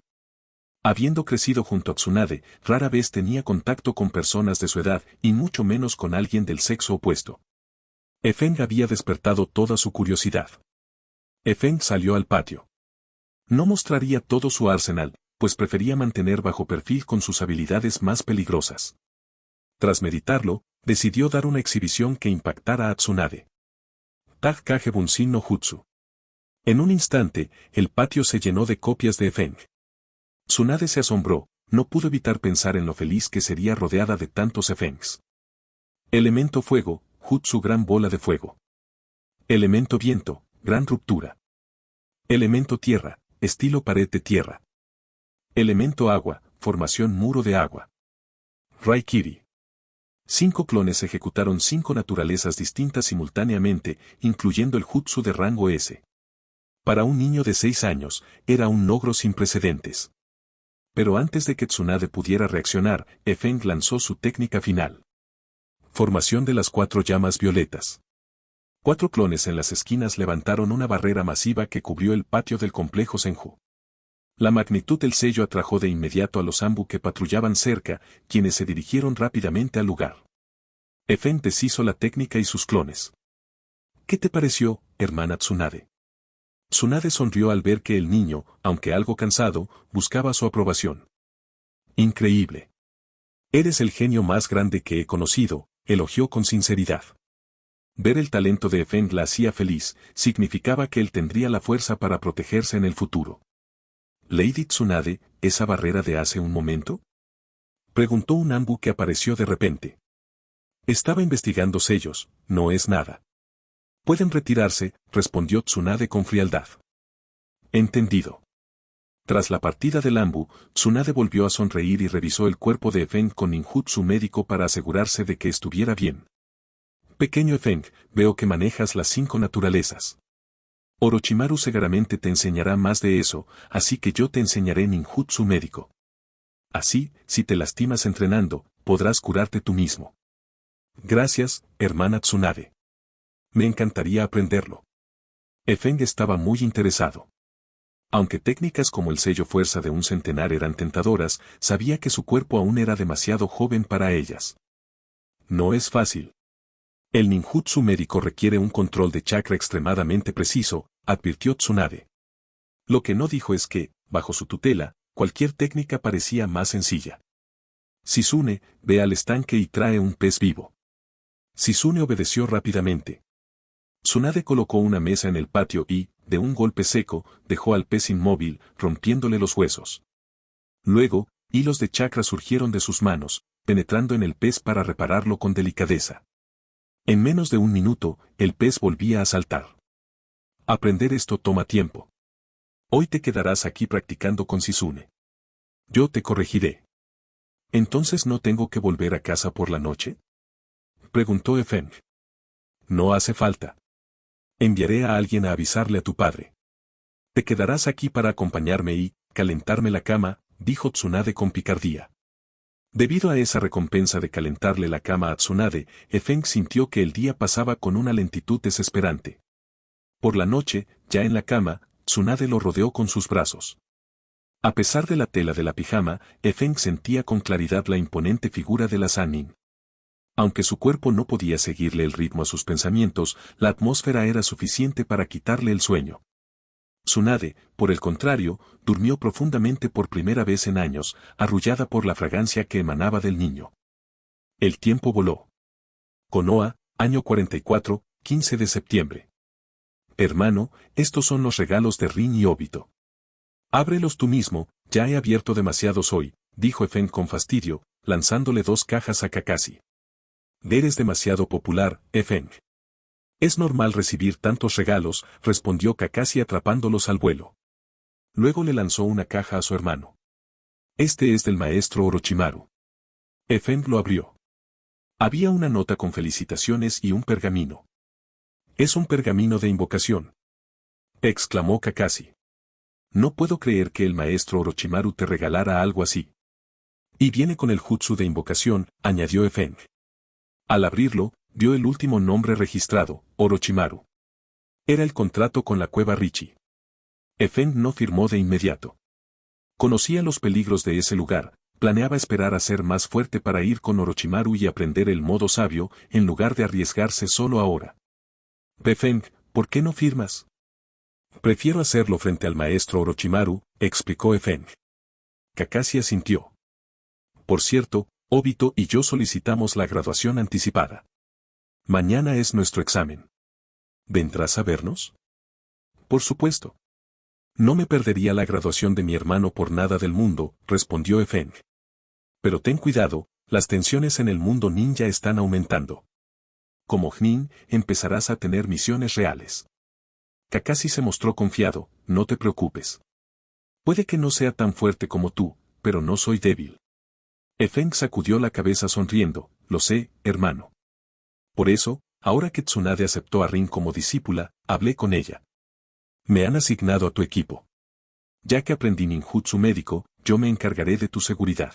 Habiendo crecido junto a Tsunade, rara vez tenía contacto con personas de su edad y mucho menos con alguien del sexo opuesto. Feng había despertado toda su curiosidad. Feng salió al patio. No mostraría todo su arsenal, pues prefería mantener bajo perfil con sus habilidades más peligrosas. Tras meditarlo, decidió dar una exhibición que impactara a Tsunade. Tag Kage Bunshin no Jutsu. En un instante, el patio se llenó de copias de Feng. Tsunade se asombró, no pudo evitar pensar en lo feliz que sería rodeada de tantos Fengs. Elemento fuego, Jutsu gran bola de fuego. Elemento viento, gran ruptura. Elemento tierra, estilo pared de tierra. Elemento agua, formación muro de agua. Raikiri. 5 clones ejecutaron 5 naturalezas distintas simultáneamente, incluyendo el jutsu de rango S. Para un niño de 6 años, era un logro sin precedentes. Pero antes de que Tsunade pudiera reaccionar, Feng lanzó su técnica final. Formación de las 4 llamas violetas. 4 clones en las esquinas levantaron una barrera masiva que cubrió el patio del complejo Senju. La magnitud del sello atrajo de inmediato a los Anbu que patrullaban cerca, quienes se dirigieron rápidamente al lugar. Feng deshizo la técnica y sus clones. ¿Qué te pareció, hermana Tsunade? Tsunade sonrió al ver que el niño, aunque algo cansado, buscaba su aprobación. Increíble. Eres el genio más grande que he conocido, elogió con sinceridad. Ver el talento de Feng la hacía feliz, significaba que él tendría la fuerza para protegerse en el futuro. ¿Lady Tsunade, esa barrera de hace un momento? Preguntó un Anbu que apareció de repente. Estaba investigando sellos, no es nada. Pueden retirarse, respondió Tsunade con frialdad. Entendido. Tras la partida del Anbu, Tsunade volvió a sonreír y revisó el cuerpo de Feng con ninjutsu médico para asegurarse de que estuviera bien. Pequeño Feng, veo que manejas las 5 naturalezas. Orochimaru seguramente te enseñará más de eso, así que yo te enseñaré ninjutsu médico. Así, si te lastimas entrenando, podrás curarte tú mismo. Gracias, hermana Tsunade. Me encantaría aprenderlo. Feng estaba muy interesado. Aunque técnicas como el sello fuerza de un centenar eran tentadoras, sabía que su cuerpo aún era demasiado joven para ellas. No es fácil. El ninjutsu médico requiere un control de chakra extremadamente preciso, advirtió Tsunade. Lo que no dijo es que, bajo su tutela, cualquier técnica parecía más sencilla. Shizune, ve al estanque y trae un pez vivo. Shizune obedeció rápidamente. Tsunade colocó una mesa en el patio y, de un golpe seco, dejó al pez inmóvil, rompiéndole los huesos. Luego, hilos de chakra surgieron de sus manos, penetrando en el pez para repararlo con delicadeza. En menos de un minuto, el pez volvía a saltar. Aprender esto toma tiempo. Hoy te quedarás aquí practicando con Shizune. Yo te corregiré. ¿Entonces no tengo que volver a casa por la noche? Preguntó Feng. No hace falta. Enviaré a alguien a avisarle a tu padre. Te quedarás aquí para acompañarme y calentarme la cama, dijo Tsunade con picardía. Debido a esa recompensa de calentarle la cama a Tsunade, Feng sintió que el día pasaba con una lentitud desesperante. Por la noche, ya en la cama, Tsunade lo rodeó con sus brazos. A pesar de la tela de la pijama, Feng sentía con claridad la imponente figura de la Sannin. Aunque su cuerpo no podía seguirle el ritmo a sus pensamientos, la atmósfera era suficiente para quitarle el sueño. Tsunade, por el contrario, durmió profundamente por primera vez en años, arrullada por la fragancia que emanaba del niño. El tiempo voló. Konoha, año 44, 15 de septiembre. Hermano, estos son los regalos de Rin y Obito. Ábrelos tú mismo, ya he abierto demasiados hoy, dijo Efeng con fastidio, lanzándole 2 cajas a Kakashi. Eres demasiado popular, Efeng. Es normal recibir tantos regalos, respondió Kakashi atrapándolos al vuelo. Luego le lanzó una caja a su hermano. Este es del maestro Orochimaru. Efeng lo abrió. Había una nota con felicitaciones y un pergamino. Es un pergamino de invocación, exclamó Kakashi. No puedo creer que el maestro Orochimaru te regalara algo así. Y viene con el jutsu de invocación, añadió Efeng. Al abrirlo, vio el último nombre registrado, Orochimaru. Era el contrato con la cueva Richie. Efeng no firmó de inmediato. Conocía los peligros de ese lugar, planeaba esperar a ser más fuerte para ir con Orochimaru y aprender el modo sabio, en lugar de arriesgarse solo ahora. Efeng, ¿por qué no firmas? Prefiero hacerlo frente al maestro Orochimaru, explicó Efeng. Kakashi asintió. Por cierto, Obito y yo solicitamos la graduación anticipada. Mañana es nuestro examen. ¿Vendrás a vernos? Por supuesto. No me perdería la graduación de mi hermano por nada del mundo, respondió Efeng. Pero ten cuidado, las tensiones en el mundo ninja están aumentando. Como Nin, empezarás a tener misiones reales. Kakashi se mostró confiado, no te preocupes. Puede que no sea tan fuerte como tú, pero no soy débil. Efeng sacudió la cabeza sonriendo, lo sé, hermano. Por eso, ahora que Tsunade aceptó a Rin como discípula, hablé con ella. Me han asignado a tu equipo. Ya que aprendí ninjutsu médico, yo me encargaré de tu seguridad.